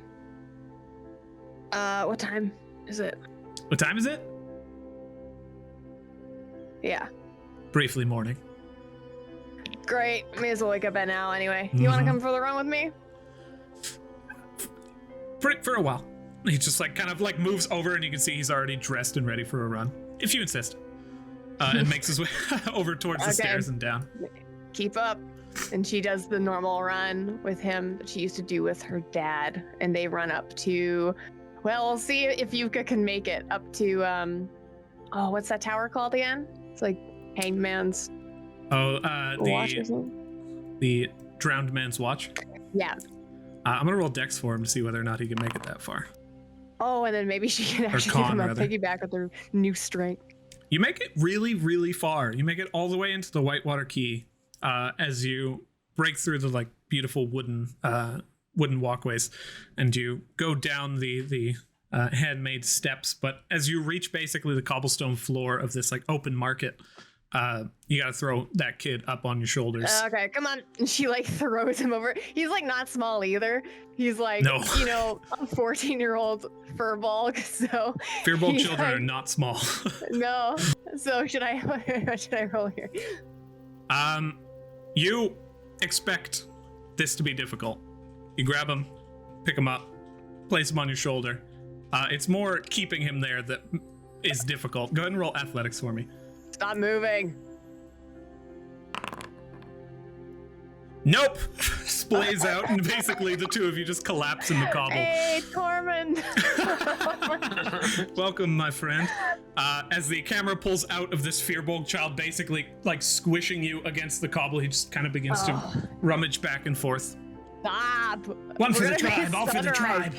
What time is it? What time is it? Yeah. Briefly morning. Great. May as well wake up by now anyway. You want to come for the run with me? For a while. He just like kind of like moves over, and you can see he's already dressed and ready for a run, if you insist. And makes his way over towards the stairs and down. Keep up. And she does the normal run with him that she used to do with her dad. And they run up to, well, we'll see if Yuka can make it up to, what's that tower called again? It's like Hangman's Oh, Watch or something? the drowned man's watch. Yeah. I'm gonna roll Dex for him to see whether or not he can make it that far. Oh, and then maybe she can actually give him a piggyback with her new strength. You make it really, really far. You make it all the way into the Whitewater Quay as you break through the like beautiful wooden walkways, and you go down the handmade steps. But as you reach basically the cobblestone floor of this like open market, you gotta throw that kid up on your shoulders. Okay, come on. And she like throws him over. He's like not small either. He's like, No. A 14-year-old furball. So Fearball children like, are not small. No. So should I roll here? You expect this to be difficult. You grab him, pick him up, place him on your shoulder. It's more keeping him there that is difficult. Go ahead and roll athletics for me. Stop moving. Nope! Splays out, and basically the two of you just collapse in the cobble. Hey, Tormund. Welcome, my friend. As the camera pulls out of this Fearbolg child, basically like squishing you against the cobble, he just kind of begins to rummage back and forth. Stop. One for the tribe, all for the tribe.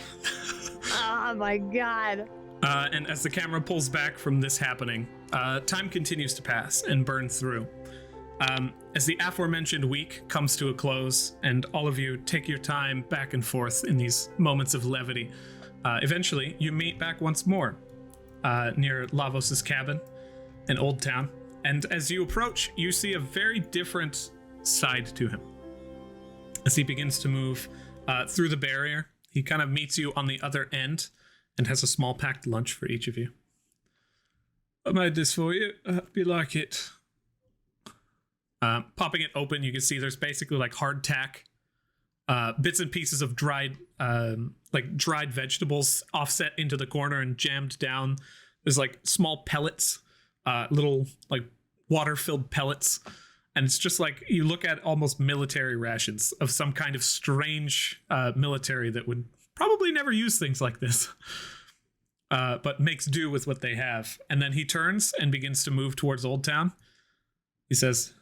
Oh my god. And as the camera pulls back from this happening, time continues to pass and burn through. As the aforementioned week comes to a close and all of you take your time back and forth in these moments of levity, eventually you meet back once more near Lavos' cabin in Old Town. And as you approach, you see a very different side to him. As he begins to move through the barrier, he kind of meets you on the other end and has a small packed lunch for each of you. I made this for you. I hope you like it. Popping it open, you can see there's basically like hardtack, bits and pieces of dried vegetables offset into the corner and jammed down. There's like small pellets, little like water-filled pellets. And it's just like, you look at almost military rations of some kind of strange military that would probably never use things like this, but makes do with what they have. And then he turns and begins to move towards Old Town. He says,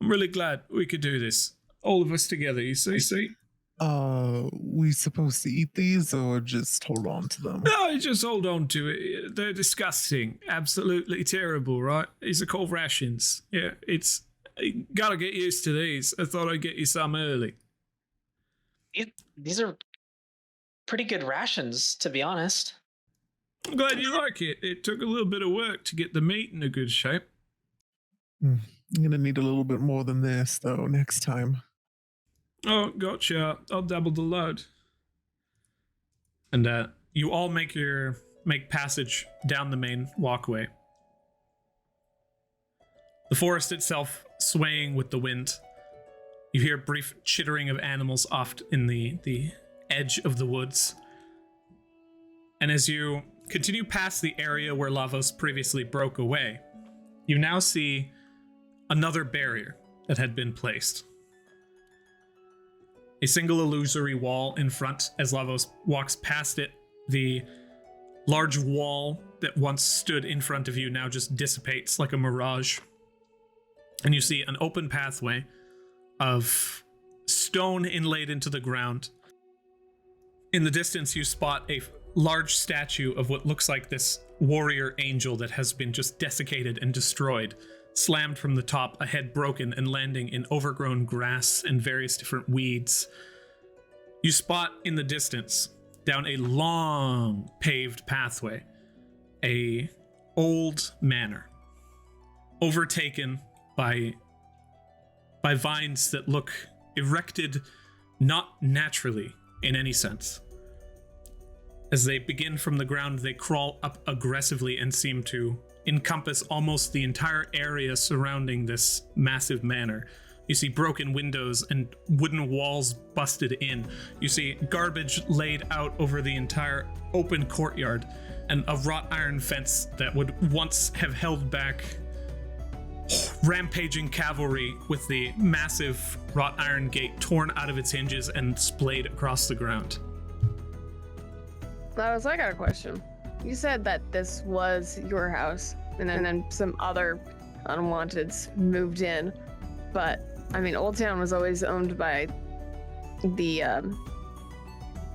I'm really glad we could do this. All of us together, you see? We supposed to eat these or just hold on to them? No, just hold on to it. They're disgusting. Absolutely terrible, right? These are called rations. Yeah, you gotta get used to these. I thought I'd get you some early. These are pretty good rations, to be honest. I'm glad you like it. It took a little bit of work to get the meat in a good shape. I'm gonna need a little bit more than this, though, next time. Oh, gotcha. I'll double the load. And you all make passage down the main walkway. The forest itself swaying with the wind. You hear brief chittering of animals off in the edge of the woods. And as you continue past the area where Lavos previously broke away, you now see another barrier that had been placed. A single illusory wall in front. As Lavos walks past it, the large wall that once stood in front of you now just dissipates like a mirage. And you see an open pathway of stone inlaid into the ground. In the distance, you spot a large statue of what looks like this warrior angel that has been just desiccated and destroyed, slammed from the top, a head broken and landing in overgrown grass and various different weeds. You spot in the distance, down a long paved pathway, a old manor, overtaken by vines that look erected not naturally in any sense. As they begin from the ground, they crawl up aggressively and seem to encompass almost the entire area surrounding this massive manor. You see broken windows and wooden walls busted in. You see garbage laid out over the entire open courtyard, and a wrought iron fence that would once have held back rampaging cavalry, with the massive wrought iron gate torn out of its hinges and splayed across the ground. Lavos, I got a question. You said that this was your house, and then some other unwanteds moved in, but I mean, Old Town was always owned by the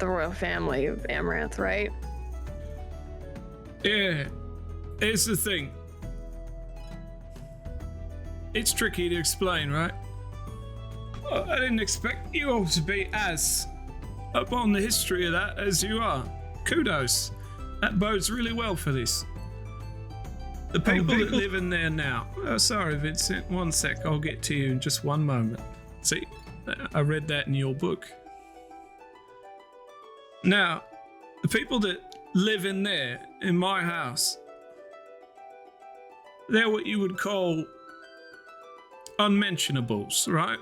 royal family of Amaranth, right? Yeah. Here's the thing. It's tricky to explain, right? I didn't expect you all to be as up on the history of that as you are. Kudos. That bodes really well for this. The people that live in there now. Oh, sorry, Vincent. One sec. I'll get to you in just one moment. See, I read that in your book. Now, the people that live in there, in my house, they're what you would call unmentionables, right?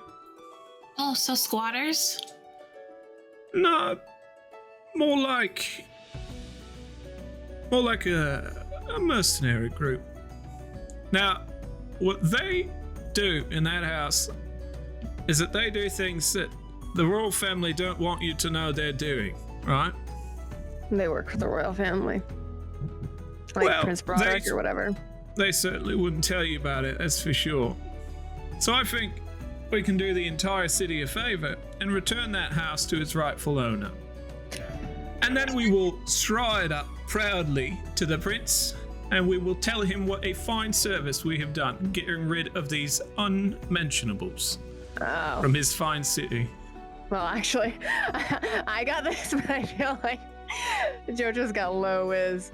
Oh, so squatters? No, more like a mercenary group. Now, what they do in that house is that they do things that the royal family don't want you to know they're doing, right? They work for the royal family. Like Prince Broderick or whatever. They certainly wouldn't tell you about it, that's for sure. So I think we can do the entire city a favor and return that house to its rightful owner. And then we will stride up proudly to the prince, and we will tell him what a fine service we have done, getting rid of these unmentionables from his fine city. Well, actually, I got this, but I feel like JoJo's got low whiz.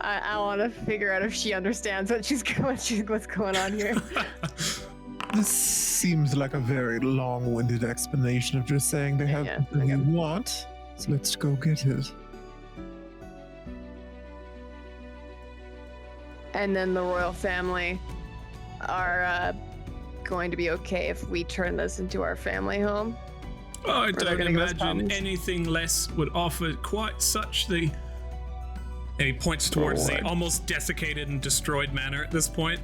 I want to figure out if she understands what's going on here. This seems like a very long-winded explanation of just saying they have what you want, so let's go get it. And then the royal family are going to be okay if we turn this into our family home? I don't imagine anything less would offer quite such the... And he points towards the almost desiccated and destroyed manor at this point.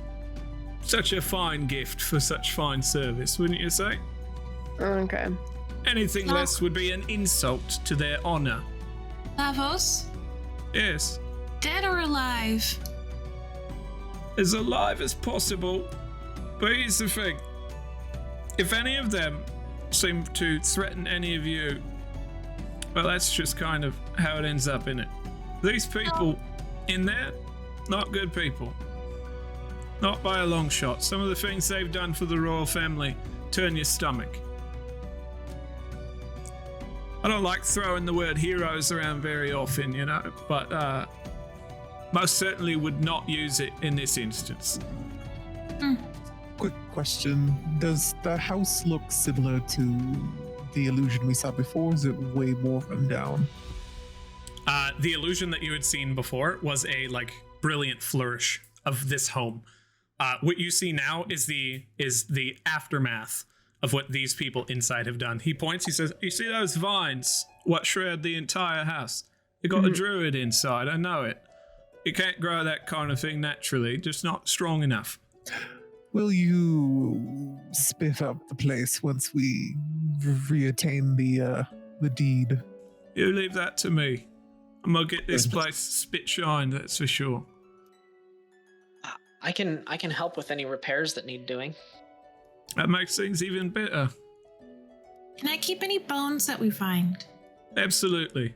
Such a fine gift for such fine service, wouldn't you say? Okay. Anything less would be an insult to their honor. Lavos? Yes. Dead or alive? As alive as possible. But here's the thing. If any of them seem to threaten any of you, well, that's just kind of how it ends up, innit? These people in there, not good people. Not by a long shot. Some of the things they've done for the royal family turn your stomach. I don't like throwing the word heroes around very often, you know, but most certainly would not use it in this instance. Quick question. Does the house look similar to the illusion we saw before? Is it way more run down? The illusion that you had seen before was a brilliant flourish of this home. What you see now is the aftermath of what these people inside have done. He points, he says, you see those vines? What shroud the entire house? You got a druid inside, I know it. You can't grow that kind of thing naturally, just not strong enough. Will you spiff up the place once we reattain the deed? You leave that to me. I'm gonna get this place spit shined, that's for sure. I can help with any repairs that need doing. That makes things even better. Can I keep any bones that we find? Absolutely.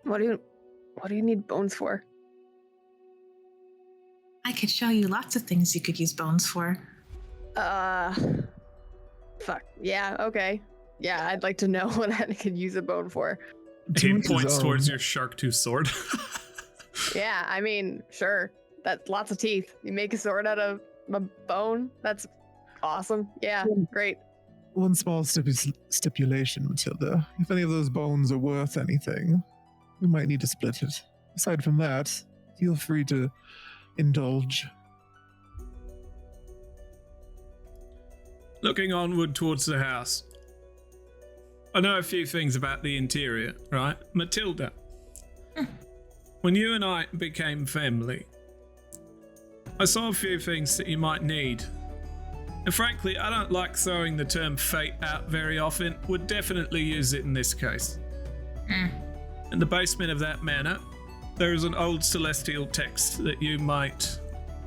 What do you need bones for? I could show you lots of things you could use bones for. Fuck. Yeah, okay. Yeah, I'd like to know what I could use a bone for. He points towards your shark tooth sword. Yeah, I mean, sure. That's lots of teeth. You make a sword out of a bone? That's awesome. Yeah, great. One small stipulation, Matilda. If any of those bones are worth anything, we might need to split it. Aside from that, feel free to indulge. Looking onward towards the house. I know a few things about the interior, right? Matilda, when you and I became family, I saw a few things that you might need. And frankly, I don't like throwing the term fate out very often. Would definitely use it in this case. In the basement of that manor, there is an old celestial text that you might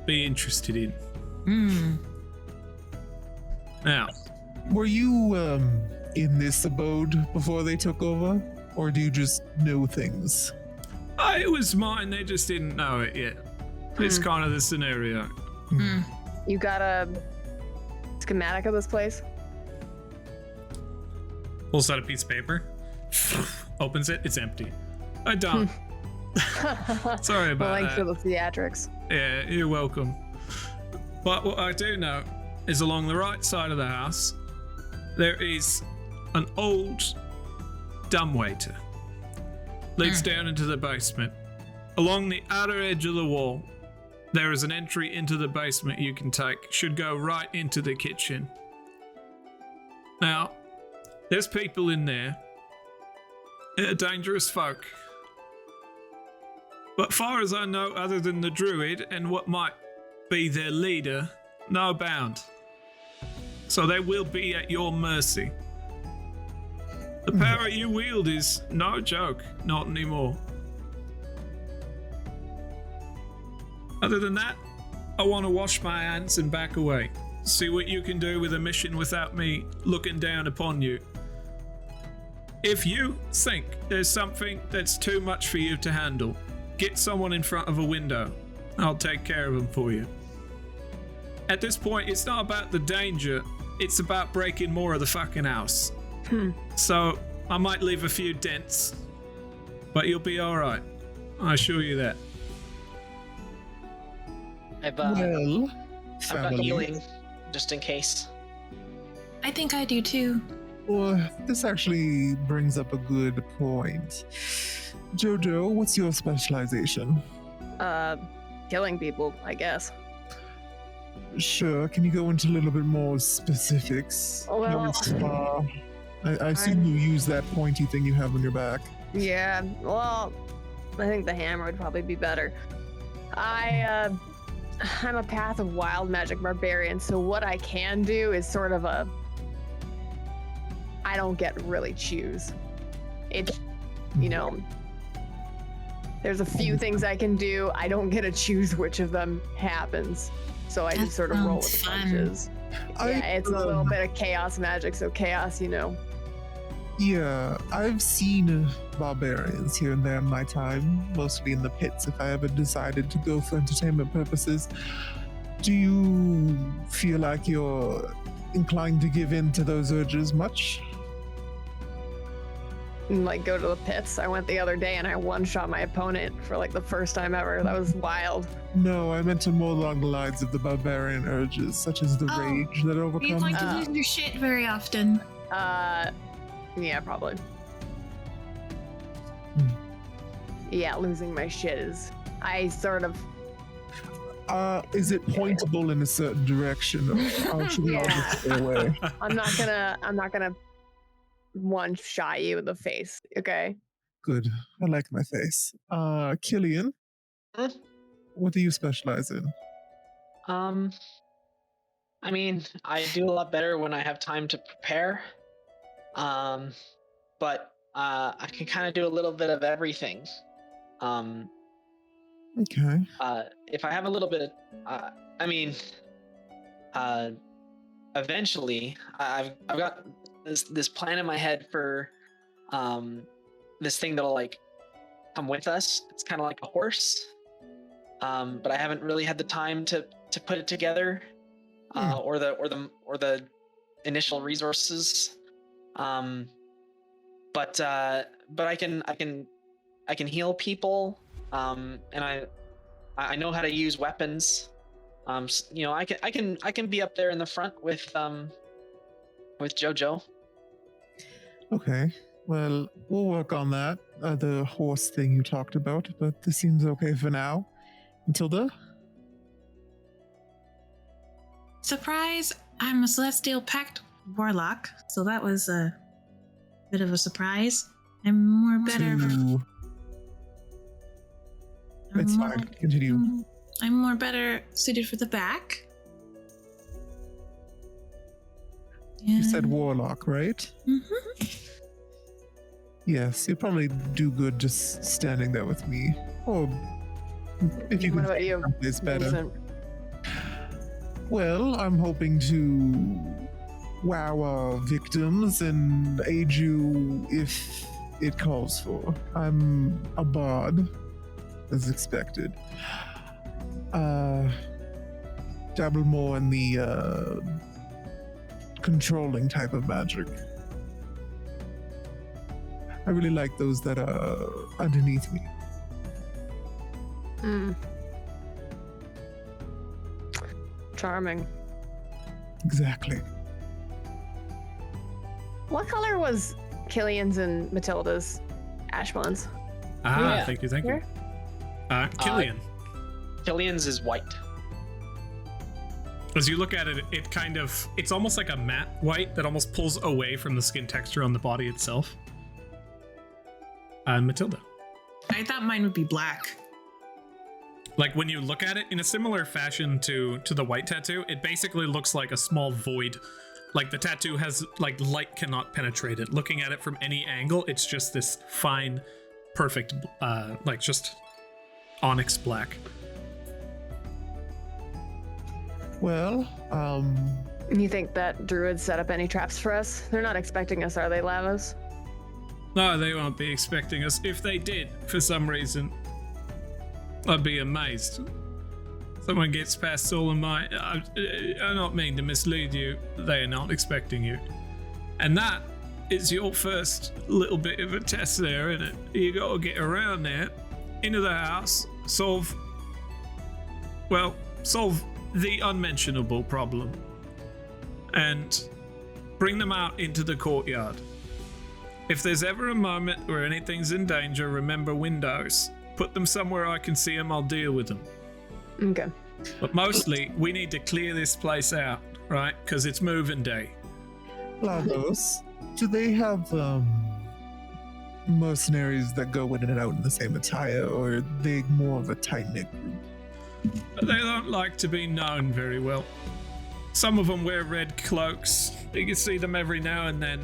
be interested in. Now, Were you in this abode before they took over? Or do you just know things? it was mine. They just didn't know it yet. It's kind of the scenario. You got a schematic of this place? Pulls out a piece of paper, opens it. It's empty. I don't. Sorry about Thanks that. for the theatrics. Yeah, you're welcome. But what I do know is along the right side of the house, there is an old dumbwaiter. Leads down into the basement. Along the outer edge of the wall, there is an entry into the basement you can take. Should go right into the kitchen. Now, there's people in there. They're dangerous folk. But far as I know, other than the druid and what might be their leader, no bound. So they will be at your mercy. The power you wield is no joke, not anymore. Other than that, I want to wash my hands and back away. See what you can do with a mission without me looking down upon you. If you think there's something that's too much for you to handle, get someone in front of a window. I'll take care of them for you. At this point, it's not about the danger, it's about breaking more of the fucking house. So, I might leave a few dents, but you'll be alright. I assure you that. I've Well, got family. healing, just in case. I think I do too. Well, this actually brings up a good point. Jojo, what's your specialization? Killing people, I guess. Sure, can you go into a little bit more specifics? Well, I assume you use that pointy thing you have on your back. yeah, well, I think the hammer would probably be better. I'm a Path of Wild Magic barbarian, so what I can do is sort of I don't get to really choose. It's, there's a few things I can do. I don't get to choose which of them happens. So I just sort of roll with the sounds fun. punches. Yeah, it's a little bit of chaos magic, so chaos, Yeah, I've seen barbarians here and there in my time, mostly in the pits if I ever decided to go for entertainment purposes. Do you feel like you're inclined to give in to those urges much? And, go to the pits. I went the other day and I one-shot my opponent for the first time ever. That was wild. No, I meant to more along the lines of the barbarian urges, such as the Oh, rage that You overcomes. like to lose your shit very often. Yeah, probably. Yeah, losing my shit is. I sort of. Is it pointable in a certain direction, or how should we all just stay away? I'm not gonna one-shot you in the face. Okay. Good. I like my face. Killian, what do you specialize in? I mean, I do a lot better when I have time to prepare. But I can kind of do a little bit of everything. Okay. If I have a little bit of, eventually, I've got this plan in my head for this thing that'll come with us. It's kind of like a horse, but I haven't really had the time to put it together, or the initial resources. But I can heal people, and I know how to use weapons. I can be up there in the front with Jojo. Okay. Well, we'll work on that. The horse thing you talked about, but this seems okay for now. Matilda? Surprise! I'm a Celestial Pact Warlock, so that was a bit of a surprise. I'm more better. It's fine. Continue. I'm more better suited for the back. You said warlock, right? Mm-hmm. Yes, you'd probably do good just standing there with me. Or if you What can about you? it's better. Vincent? Well, I'm hoping to wow victims and aid you if it calls for. I'm a bard, as expected. Dabble more in the controlling type of magic. I really like those that are underneath me. Charming. Exactly. What color was Killian's and Matilda's Ashbonds? Yeah. Thank you. Here? Killian. Killian's is white. As you look at it, it's almost like a matte white that almost pulls away from the skin texture on the body itself. Matilda. I thought mine would be black. Like when you look at it in a similar fashion to the white tattoo, it basically looks like a small void. Like the tattoo has, like, light cannot penetrate it. Looking at it from any angle, it's just this fine, perfect, like just onyx black. Well, You think that druids set up any traps for us? They're not expecting us, are they, Lavos? No, they won't be expecting us. If they did, for some reason, I'd be amazed. Someone gets past all of my... I don't mean to mislead you. They are not expecting you. And that is your first little bit of a test there, isn't it? You gotta get around there, into the house, solve the unmentionable problem, and bring them out into the courtyard. If there's ever a moment where anything's in danger, remember windows. Put them somewhere I can see them, I'll deal with them. Okay. But mostly, we need to clear this place out, right? Because it's moving day. Lavos, do they have mercenaries that go in and out in the same attire, or are they more of a tight-knit group? They don't like to be known very well. Some of them wear red cloaks. You can see them every now and then.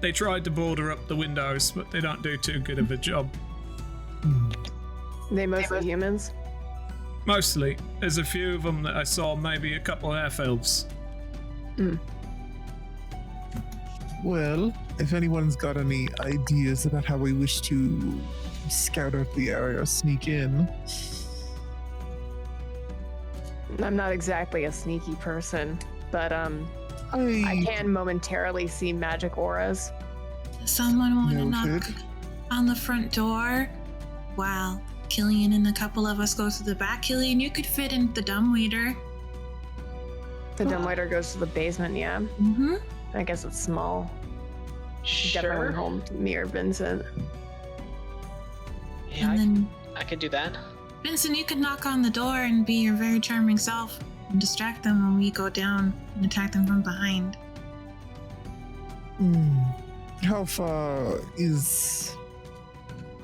They tried to border up the windows, but they don't do too good of a job. They mostly humans? Mostly. There's a few of them that I saw, maybe a couple half-elves. Well, if anyone's got any ideas about how we wish to scout out the area or sneak in. I'm not exactly a sneaky person, but I can momentarily see magic auras. Does someone want to knock Noted. on the front door? Wow. Killian and a couple of us go to the back. Killian, you could fit in the dumbwaiter. The dumbwaiter goes to the basement, yeah. Mm-hmm. I guess it's small. Definitely Sure. home near Vincent. Yeah, And then, I could do that. Vincent, you could knock on the door and be your very charming self and distract them when we go down and attack them from behind. How far is...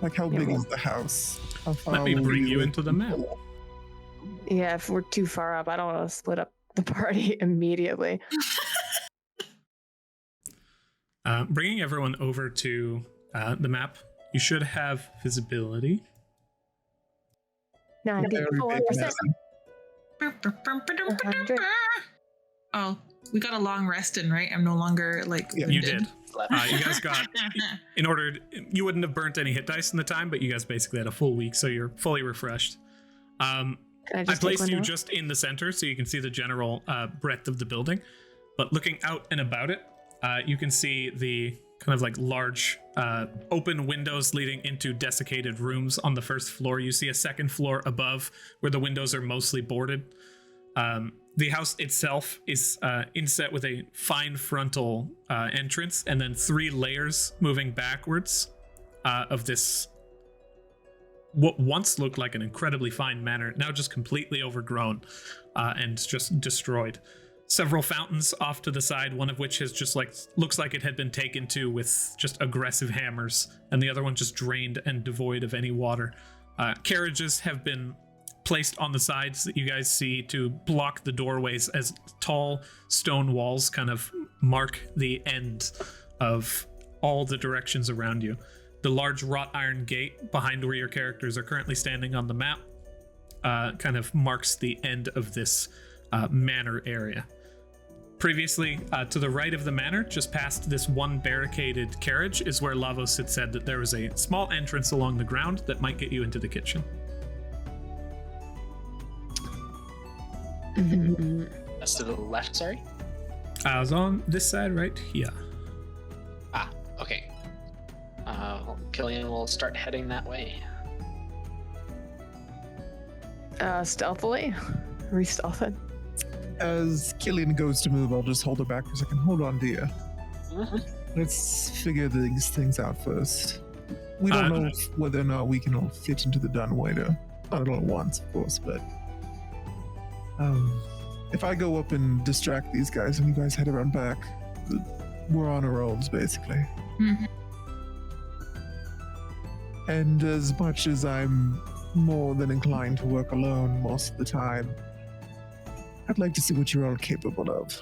Like, how big is the house? How far Let me will bring we you live? into the map. Yeah, if we're too far up, I don't want to split up the party immediately. Bringing everyone over to the map, you should have visibility. 94%. Oh, we got a long rest in, right? I'm no longer like. Yeah. You winded. did. You guys got, you wouldn't have burnt any hit dice in the time, but you guys basically had a full week, so you're fully refreshed. Can I I just take placed one you now? just in the center so you can see the general breadth of the building. But looking out and about it, you can see the kind of like large open windows leading into desiccated rooms on the first floor. You see a second floor above where the windows are mostly boarded. The house itself is inset with a fine frontal entrance and then 3 layers moving backwards of this what once looked like an incredibly fine manor, now just completely overgrown and just destroyed. Several fountains off to the side, one of which has just like looks like it had been taken to with just aggressive hammers, and the other one just drained and devoid of any water. Carriages have been placed on the sides that you guys see to block the doorways as tall stone walls kind of mark the end of all the directions around you. The large wrought iron gate behind where your characters are currently standing on the map kind of marks the end of this manor area. previously, to the right of the manor, just past this one barricaded carriage, is where Lavos had said that there was a small entrance along the ground that might get you into the kitchen. That's to the left, sorry? I was on this side right here. Ah, okay. Killian will start heading that way. Stealthily? Re-stealthing? As Killian goes to move, I'll just hold her back for a second. Hold on, dear. Let's figure these things out first. We don't know whether or not we can all fit into the dumbwaiter. Not all at once, of course, but if I go up and distract these guys and you guys head around back, we're on our own, basically. And as much as I'm more than inclined to work alone most of the time, I'd like to see what you're all capable of.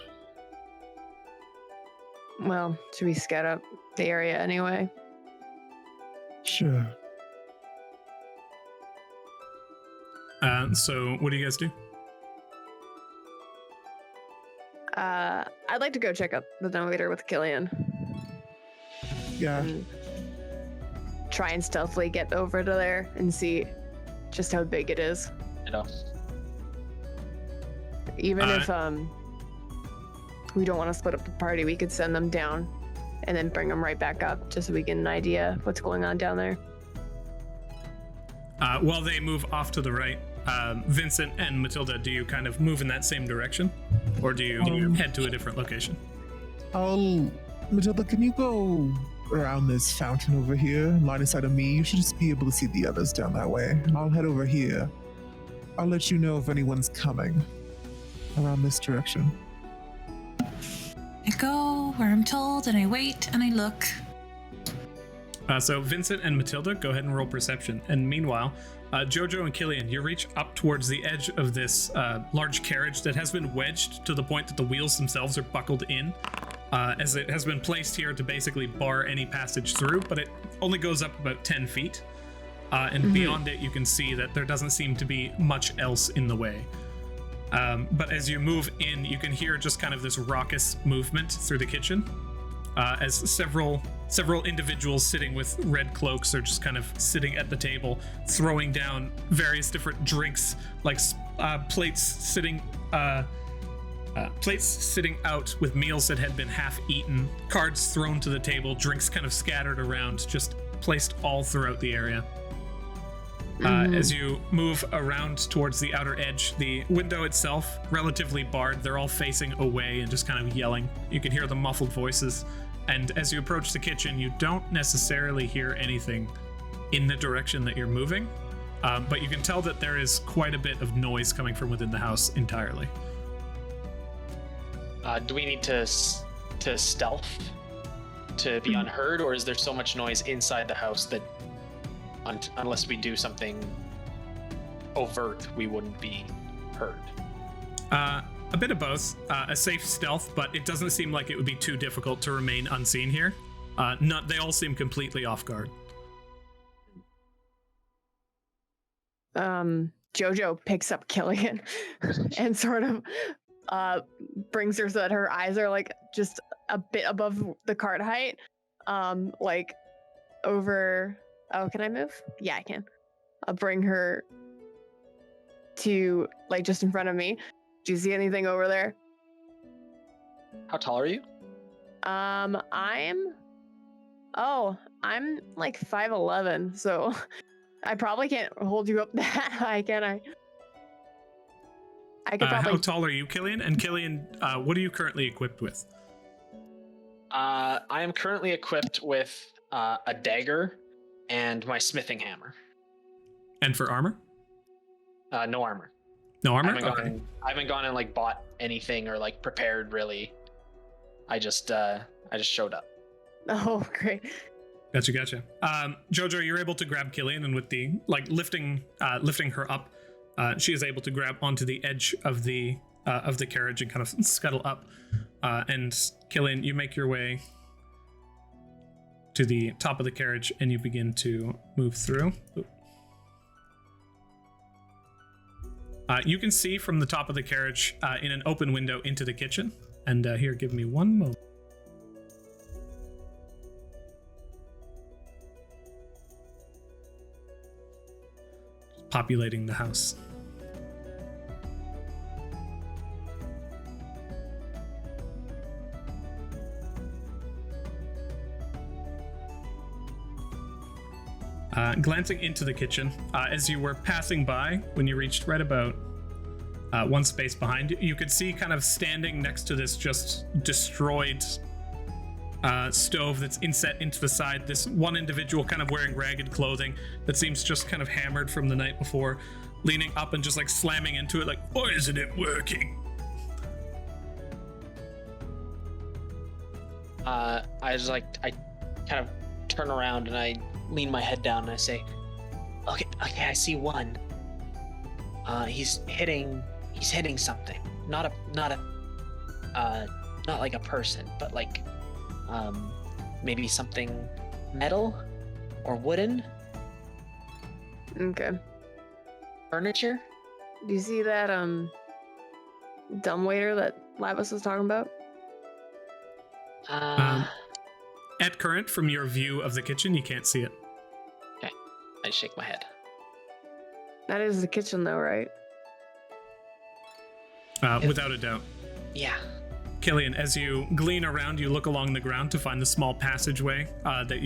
Well, should we scout up the area anyway? Sure. So what do you guys do? I'd like to go check out the dumbwaiter with Killian. Yeah. And try and stealthily get over to there and see just how big it is. I know. Even if we don't want to split up the party, we could send them down and then bring them right back up just so we get an idea what's going on down there. While they move off to the right, Vincent and Matilda, do you kind of move in that same direction? Or do you head to a different location? Matilda, can you go around this fountain over here, line of sight of me? You should just be able to see the others down that way. I'll head over here. I'll let you know if anyone's coming around this direction. I go where I'm told, and I wait, and I look. So Vincent and Matilda, go ahead and roll perception. And meanwhile, Jojo and Killian, you reach up towards the edge of this large carriage that has been wedged to the point that the wheels themselves are buckled in, as it has been placed here to basically bar any passage through, but it only goes up about 10 feet. And beyond it, you can see that there doesn't seem to be much else in the way. But as you move in, you can hear just kind of this raucous movement through the kitchen, as several individuals sitting with red cloaks are just kind of sitting at the table, throwing down various different drinks, like plates sitting out with meals that had been half eaten, cards thrown to the table, drinks kind of scattered around, just placed all throughout the area. As you move around towards the outer edge, the window itself, relatively barred, they're all facing away and just kind of yelling. You can hear the muffled voices. And as you approach the kitchen, you don't necessarily hear anything in the direction that you're moving, but you can tell that there is quite a bit of noise coming from within the house entirely. Do we need to stealth to be unheard, or is there so much noise inside the house that unless we do something overt, we wouldn't be heard? A bit of both. A safe stealth, but it doesn't seem like it would be too difficult to remain unseen here. They all seem completely off guard. Jojo picks up Killian and sort of brings her so that her eyes are like just a bit above the cart height. Like over... Oh, can I move? Yeah, I can. I'll bring her to like just in front of me. Do you see anything over there? How tall are you? I'm like 5'11", so I probably can't hold you up that high, can I? I could probably... How tall are you, Killian? And Killian, what are you currently equipped with? I am currently equipped with a dagger and my smithing hammer. And for armor? No armor. No armor? I haven't gone and like bought anything or like prepared really. I just showed up. Oh, great. Gotcha. Jojo, you're able to grab Killian, and with the lifting her up, she is able to grab onto the edge of the carriage and kind of scuttle up. And Killian, you make your way to the top of the carriage and you begin to move through. You can see from the top of the carriage in an open window into the kitchen. And here, give me one moment. Populating the house. Glancing into the kitchen, as you were passing by, when you reached right about one space behind you, you could see kind of standing next to this just destroyed stove that's inset into the side, this one individual kind of wearing ragged clothing that seems just kind of hammered from the night before, leaning up and just like slamming into it like, why isn't it working? I kind of turn around and I lean my head down and I say, okay, I see one. He's hitting something. Not like a person, but like maybe something metal or wooden. Okay. Furniture? Do you see that dumbwaiter that Lavos was talking about? At current, from your view of the kitchen, you can't see it. Okay. I shake my head. That is the kitchen though, right? Without a doubt. Yeah. Killian, as you glean around, you look along the ground to find the small passageway that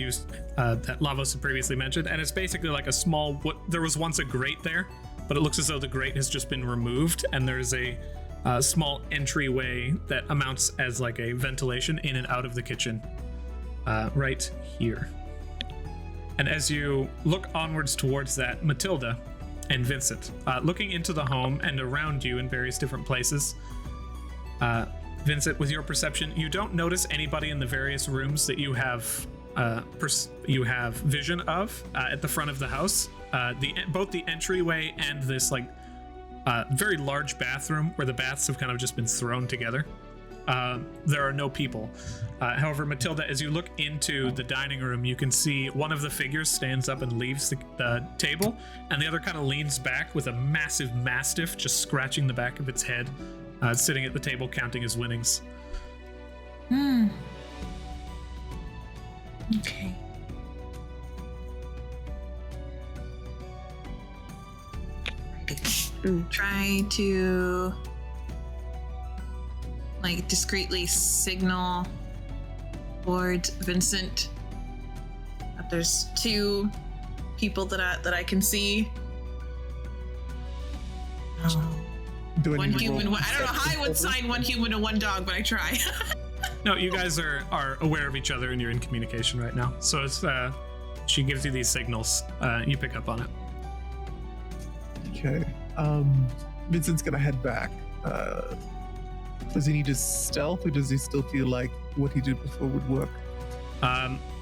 Lavos had previously mentioned, and it's basically like a small. There was once a grate there, but it looks as though the grate has just been removed, and there's a small entryway that amounts as like a ventilation in and out of the kitchen, right here. And as you look onwards towards that, Matilda and Vincent, looking into the home and around you in various different places. Vincent, with your perception, you don't notice anybody in the various rooms that you have vision of at the front of the house. Both the entryway and this like very large bathroom where the baths have kind of just been thrown together. There are no people. However, Matilda, as you look into the dining room, you can see one of the figures stands up and leaves the table, and the other kind of leans back with a massive mastiff just scratching the back of its head, sitting at the table counting his winnings. Okay. Try to like discreetly signal towards Vincent that there's two people that I can see. One human. I don't know how I would sign one human to one dog, but I try. No, you guys are aware of each other and you're in communication right now. So it's she gives you these signals, you pick up on it. Okay. Vincent's gonna head back. Does he need his stealth, or does he still feel like what he did before would work?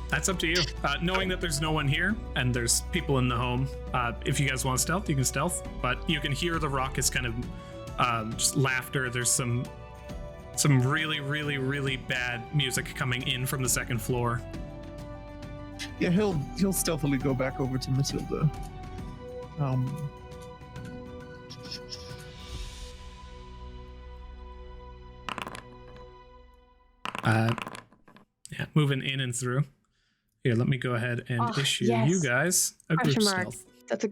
That's up to you. Knowing that there's no one here and there's people in the home, if you guys want stealth, you can stealth. But you can hear the raucous kind of just laughter. There's some really, really, really bad music coming in from the second floor. Yeah, he'll stealthily go back over to Matilda. Yeah, moving in and through. Here, let me go ahead and issue you guys a group stealth. That's a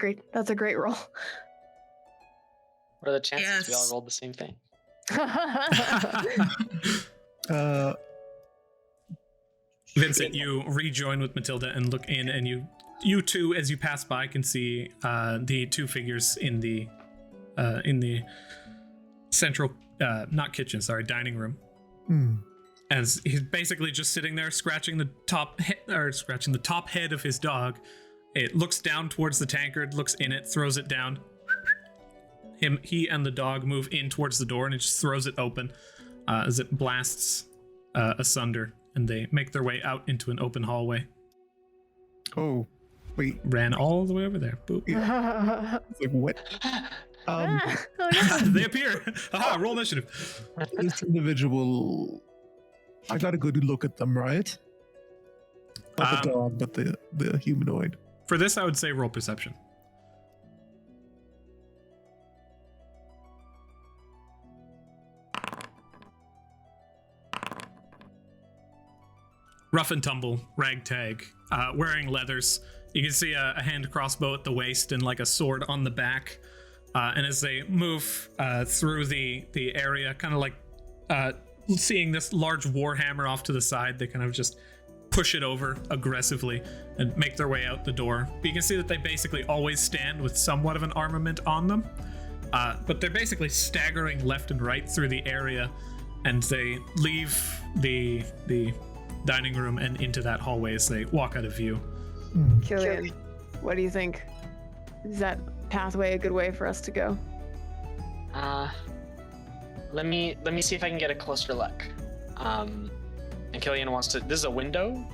great roll. What are the chances we all rolled the same thing? Vincent, you rejoin with Matilda and look in, and you two, as you pass by, can see the two figures in the central, not kitchen, sorry, dining room. As he's basically just sitting there scratching the top head of his dog. It looks down towards the tankard, looks in it, throws it down. He and the dog move in towards the door, and it just throws it open as it blasts asunder, and they make their way out into an open hallway. Oh, wait. Ran all the way over there. Boop. Yeah. It's like, what? They appear. Aha, roll initiative. This individual, I got a good look at them, right? Not the dog, but the humanoid. For this, I would say roll perception. rough and tumble, ragtag, wearing leathers. You can see a hand crossbow at the waist and like a sword on the back. And as they move through the area, kind of like seeing this large warhammer off to the side, they kind of just push it over aggressively and make their way out the door. But you can see that they basically always stand with somewhat of an armament on them. But they're basically staggering left and right through the area, and they leave the dining room and into that hallway as they walk out of view. Killian, what do you think? Is that pathway a good way for us to go? Let me see if I can get a closer look. And Killian wants to. This is a window.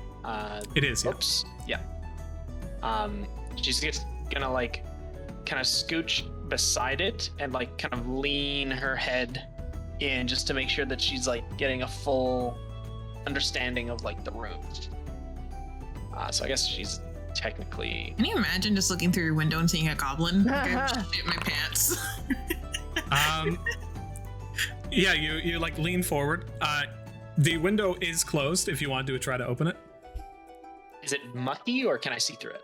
It is. Yeah. Oops. Yeah. She's just gonna like kind of scooch beside it and like kind of lean her head in just to make sure that she's like getting a full understanding of like the room. So I guess she's technically. Can you imagine just looking through your window and seeing a goblin? Like, I shit my pants. Yeah, you like lean forward. The window is closed if you want to try to open it. Is it mucky or can I see through it?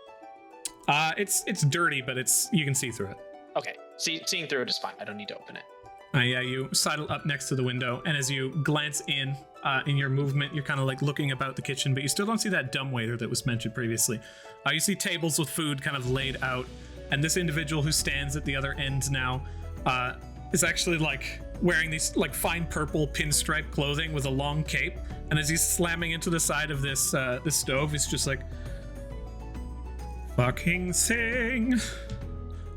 It's dirty, but you can see through it. Okay, seeing through it is fine. I don't need to open it. Yeah, you sidle up next to the window, and as you glance in your movement, you're kind of like looking about the kitchen, but you still don't see that dumbwaiter that was mentioned previously. You see tables with food kind of laid out, and this individual who stands at the other end now is actually like wearing these like fine purple pinstripe clothing with a long cape, and as he's slamming into the side of this stove, he's just like, "Fucking thing!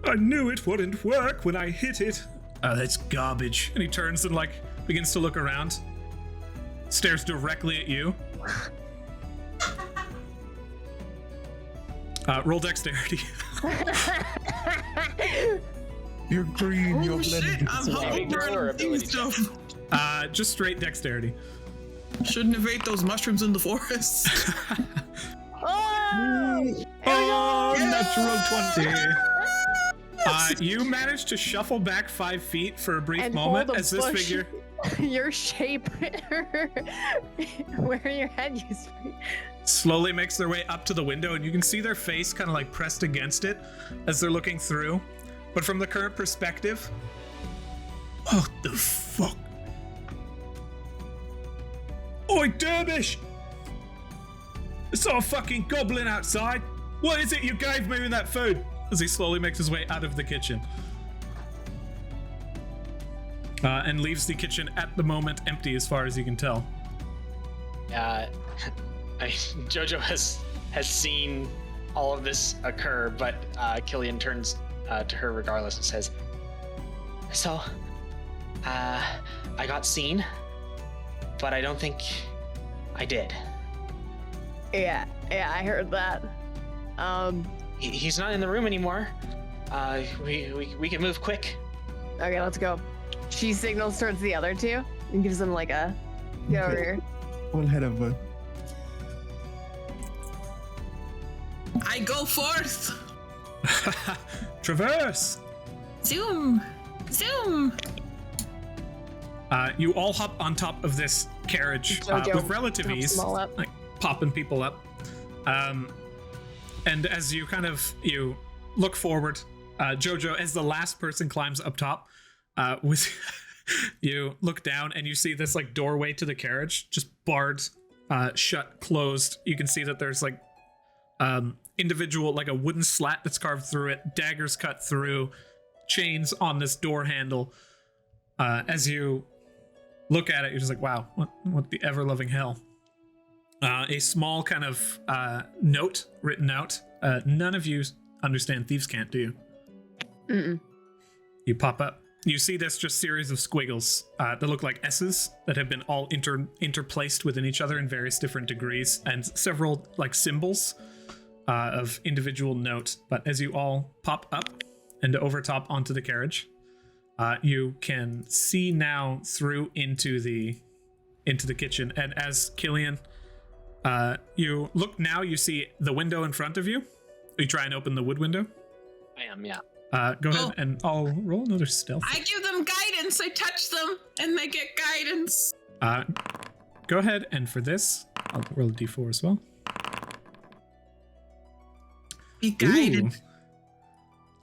I knew it wouldn't work when I hit it. Oh, that's garbage." And he turns and like begins to look around, stares directly at you. Roll dexterity. You're green, you're Oh shit, blended. I'm Saving throw or hungover ability and check? stuff. Just straight dexterity. Shouldn't have ate those mushrooms in the forest. Oh! Oh, natural 20. You manage to shuffle back 5 feet for a brief And moment hold a as this bush. figure Your shape, where your head used to be. slowly makes their way up to the window, and you can see their face kind of like pressed against it as they're looking through. But from the current perspective, What the fuck? oi, Dervish! I saw a fucking goblin outside. What is it you gave me with that food? As he slowly makes his way out of the kitchen. And leaves the kitchen at the moment empty as far as you can tell. Jojo has seen all of this occur, but Killian turns to her regardless and says, "So, I got seen, but I don't think I did. Yeah, I heard that. He's not in the room anymore. We can move quick." Okay, let's go. She signals towards the other two and gives them like a get over here. We'll head over. I go forth. Traverse! Zoom. You all hop on top of this carriage Jojo with relative pops ease, them all up. like popping people up. And as you you look forward, Jojo, as the last person climbs up top, you look down and you see this like doorway to the carriage, just barred, shut, closed. You can see that there's like individual, like a wooden slat that's carved through it, daggers cut through, chains on this door handle. As you look at it, you're just like, wow, what the ever-loving hell. A small kind of note written out. None of you understand Thieves' Cant, do you? Mm-mm. You pop up. You see this just series of squiggles that look like S's that have been all interplaced within each other in various different degrees, and several like symbols of individual note. But as you all pop up and overtop onto the carriage, you can see now through into the kitchen. And as Killian, you look now, you see the window in front of you. You try and open the wood window. I am, yeah. Go ahead and I'll roll another stealth. I give them guidance. I touch them and they get guidance. Go ahead and for this, I'll roll a d4 as well. Be guided. Ooh.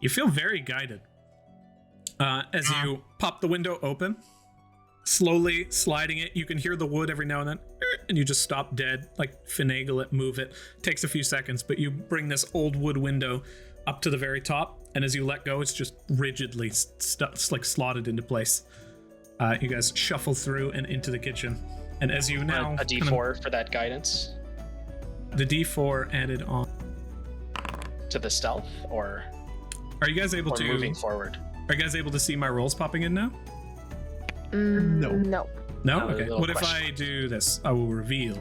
You feel very guided. As you pop the window open, slowly sliding it, you can hear the wood every now and then, and you just stop dead, like finagle it, move it. Takes a few seconds, but you bring this old wood window up to the very top, and as you let go, it's just rigidly like slotted into place. You guys shuffle through and into the kitchen, and as you now a d4 for that guidance the d4 added on to the stealth, or are you guys able to moving forward? Are you guys able to see my rolls popping in now? No. No. No? No, Okay. little What if question. I do this? I will reveal.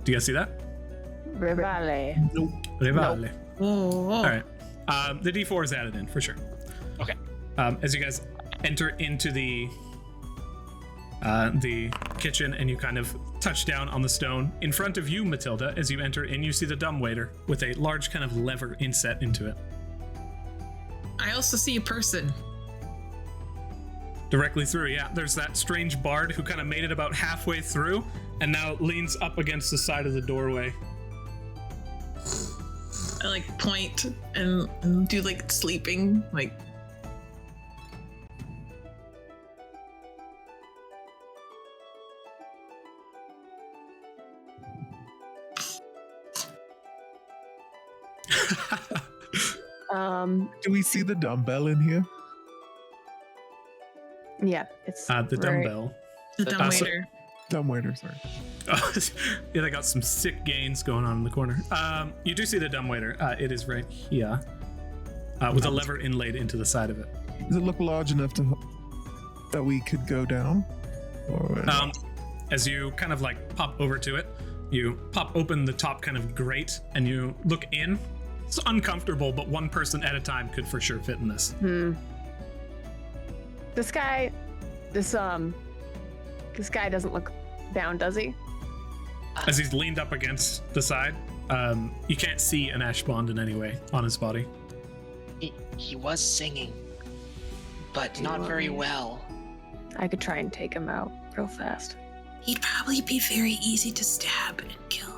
Do you guys see that? Rivale. Nope. Revale. Whoa. All right. The d4 is added in for sure. Okay. As you guys enter into the kitchen and you kind of touch down on the stone in front of you, Matilda. As you enter in, you see the dumbwaiter with a large kind of lever inset into it. I also see a person. Directly through, yeah. There's that strange bard who kind of made it about halfway through and now leans up against the side of the doorway. I like point and do like sleeping, like. Do we see the dumbbell in here? Yeah, it's The right- dumbbell. The dumb so- waiter. Dumbwaiter, sorry. Oh, yeah, they got some sick gains going on in the corner. You do see the dumbwaiter. It is right here, with a lever inlaid into the side of it. Does it look large enough that we could go down? Or As you kind of like pop over to it, you pop open the top kind of grate and you look in. It's uncomfortable, but one person at a time could for sure fit in this. This guy doesn't look down, does he? As he's leaned up against the side, you can't see an Ashbond in any way on his body. He was singing, but Do you not want very me- well. I could try and take him out real fast. He'd probably be very easy to stab and kill.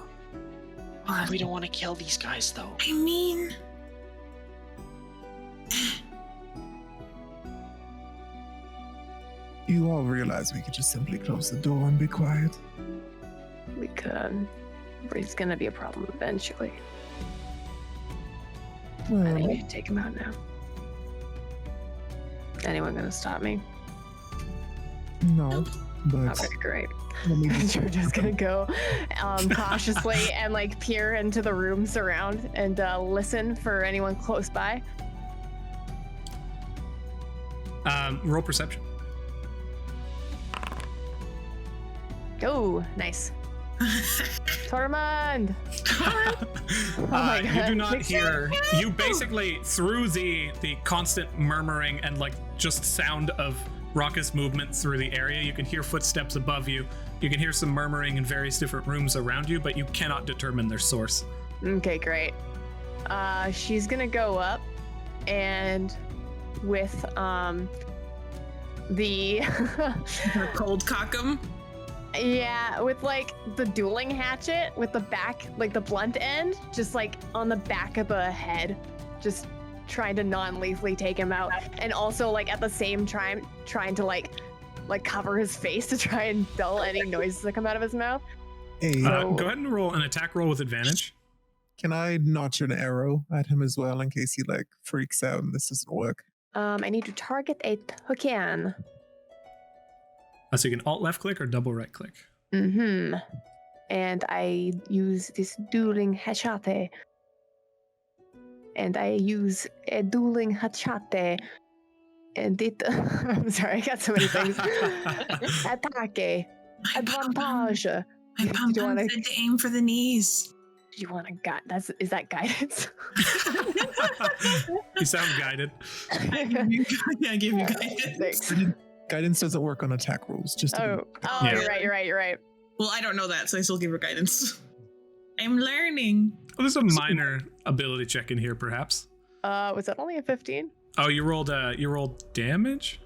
We don't want to kill these guys, though. I mean, you all realize we could just simply close the door and be quiet? We could. But he's gonna be a problem eventually. I think we Well, should take him out now. Anyone gonna stop me? no, but Okay, great. let me just We're just gonna go cautiously and like peer into the rooms around and listen for anyone close by. Roll perception. Oh, nice. Tormund! Oh my You God. do not hear. You basically, through the constant murmuring and like just sound of raucous movement through the area, you can hear footsteps above you. You can hear some murmuring in various different rooms around you, but you cannot determine their source. Okay, great. She's gonna go up and with the cold cock him. yeah, with like the dueling hatchet with the back, like the blunt end, just like on the back of the head, just trying to non-lethally take him out, and also like at the same time trying to like cover his face to try and dull any noises that come out of his mouth. Hey, Go ahead and roll an attack roll with advantage. can I notch an arrow at him as well in case he like freaks out and this doesn't work? I need to target a toucan. So you can alt left click or double right click. Mm-hmm. And I use this dueling hachate. And I use a dueling hachate. And it... I'm sorry, I got so many things. Attaque. Advantage. My Do pom you pom wanna- said to aim for the knees. Do you want to is that guidance? You sound guided. I give you guidance. Thanks. Guidance doesn't work on attack rolls. Just to Oh, Yeah. you're right. Well, I don't know that, so I still give her guidance. I'm learning. Well, there's a minor ability check in here, perhaps. Was that only a 15? Oh, you rolled damage?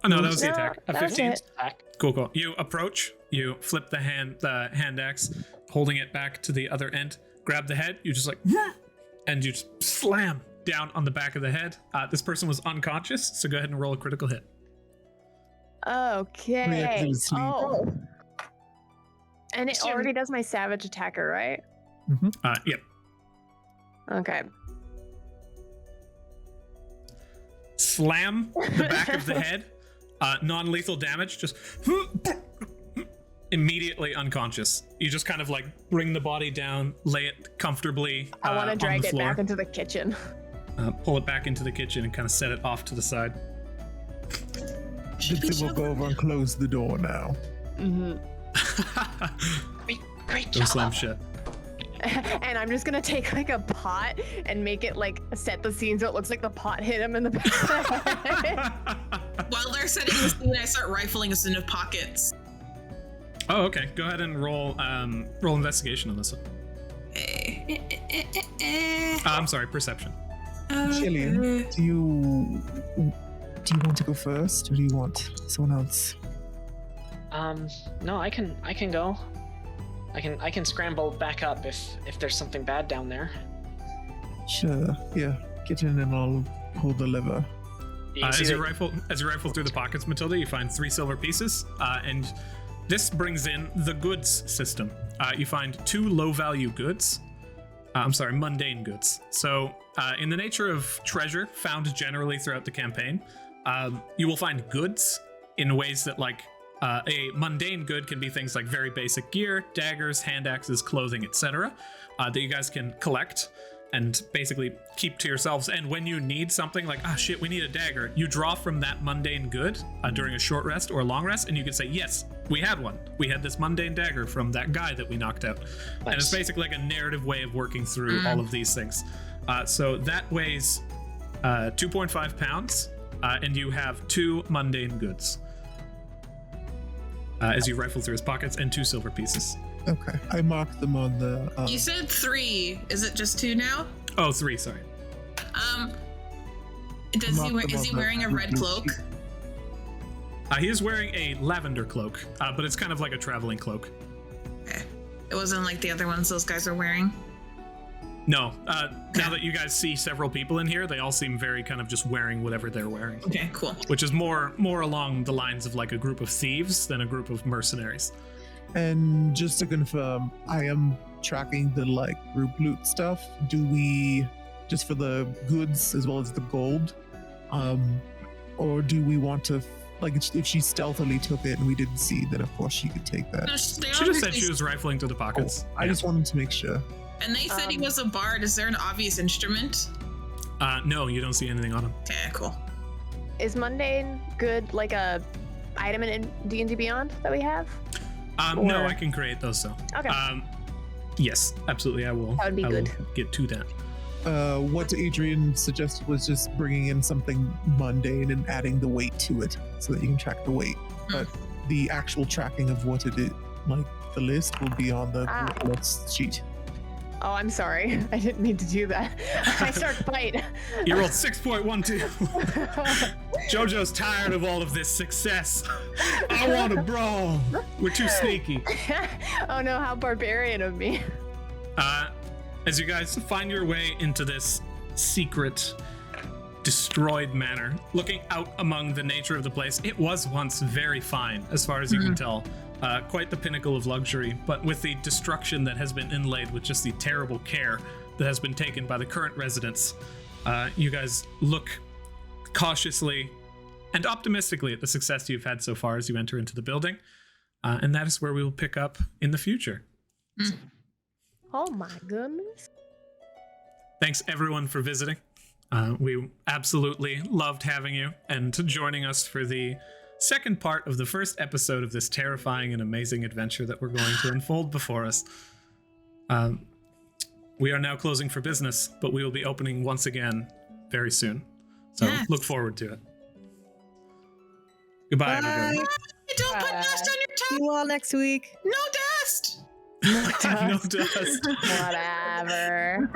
Oh no, that was the No, attack. A that was 15. it. Attack. Cool. You approach, you flip the hand axe, holding it back to the other end, grab the head, you just like, and you just slam down on the back of the head. This person was unconscious, so go ahead and roll a critical hit. Okay. Oh. And it Sure. already does my savage attacker, right? Yep. Okay. Slam the back of the head. Non-lethal damage, just immediately unconscious. You just kind of like bring the body down, lay it comfortably I want to drag on the it floor. back into the kitchen. Pull it back into the kitchen and kind of set it off to the side. We'll go over and close the door now. Great Go job. slam shit. And I'm just gonna take like a pot and make it like set the scene so it looks like the pot hit him in the back. While they're setting the scene, I start rifling us into pockets. Oh, okay. Go ahead and roll investigation on this one. I'm sorry, perception. Killian, do you want to go first, or do you want someone else? No, I can go. I can scramble back up if there's something bad down there. Sure. Yeah. Get in and I'll hold the lever. You can see As you that- rifle through the pockets, Matilda, you find 3 silver pieces, and this brings in the goods system. You find 2 low-value goods. Mundane goods. So, in the nature of treasure found generally throughout the campaign, you will find goods in ways that, like, a mundane good can be things like very basic gear, daggers, hand axes, clothing, etc., that you guys can collect and basically keep to yourselves. And when you need something like, shit, we need a dagger, you draw from that mundane good during a short rest or a long rest, and you can say, yes, we had one. We had this mundane dagger from that guy that we knocked out. And it's basically like a narrative way of working through all of these things. So that weighs 2.5 pounds, and you have 2 mundane goods. As you rifle through his pockets, and 2 silver pieces. Okay. I marked them on the. You said 3. Is it just 2 now? Oh, 3, sorry. Is he wearing a red cloak? He is wearing a lavender cloak, but it's kind of like a traveling cloak. Okay. It wasn't like the other ones those guys were wearing? No. Now that you guys see several people in here, they all seem very kind of just wearing whatever they're wearing. Okay, cool. Which is more along the lines of like a group of thieves than a group of mercenaries. And just to confirm, I am tracking the like group loot stuff. Do we just for the goods as well as the gold, or do we want to like if she stealthily took it and we didn't see, then of course she could take that. No, She just said she was rifling through the pockets. I just wanted to make sure. And they said he was a bard. Is there an obvious instrument? No, you don't see anything on him. Okay, cool. Is mundane good like a item in D&D Beyond that we have? No, I can create those. So. Okay. Yes, absolutely. I will. That would be I good. will get to that. What Adrian suggested was just bringing in something mundane and adding the weight to it so that you can track the weight. But the actual tracking of what it is, like the list, will be on the list sheet. Oh, I'm sorry. I didn't mean to do that. I start fight. You rolled 6.12. JoJo's tired of all of this success. I want to brawl. We're too sneaky. Oh no, how barbarian of me. As you guys find your way into this secret, destroyed manor, looking out among the nature of the place, it was once very fine, as far as you can tell. Quite the pinnacle of luxury, but with the destruction that has been inlaid with just the terrible care that has been taken by the current residents, you guys look cautiously and optimistically at the success you've had so far as you enter into the building, and that is where we will pick up in the future. Oh my goodness. Thanks everyone for visiting. We absolutely loved having you and joining us for the second part of the first episode of this terrifying and amazing adventure that we're going to unfold before us. We are now closing for business, but we will be opening once again very soon. So look forward to it. Goodbye, everybody. Don't put dust on your See you all next week. No dust! No dust. Whatever.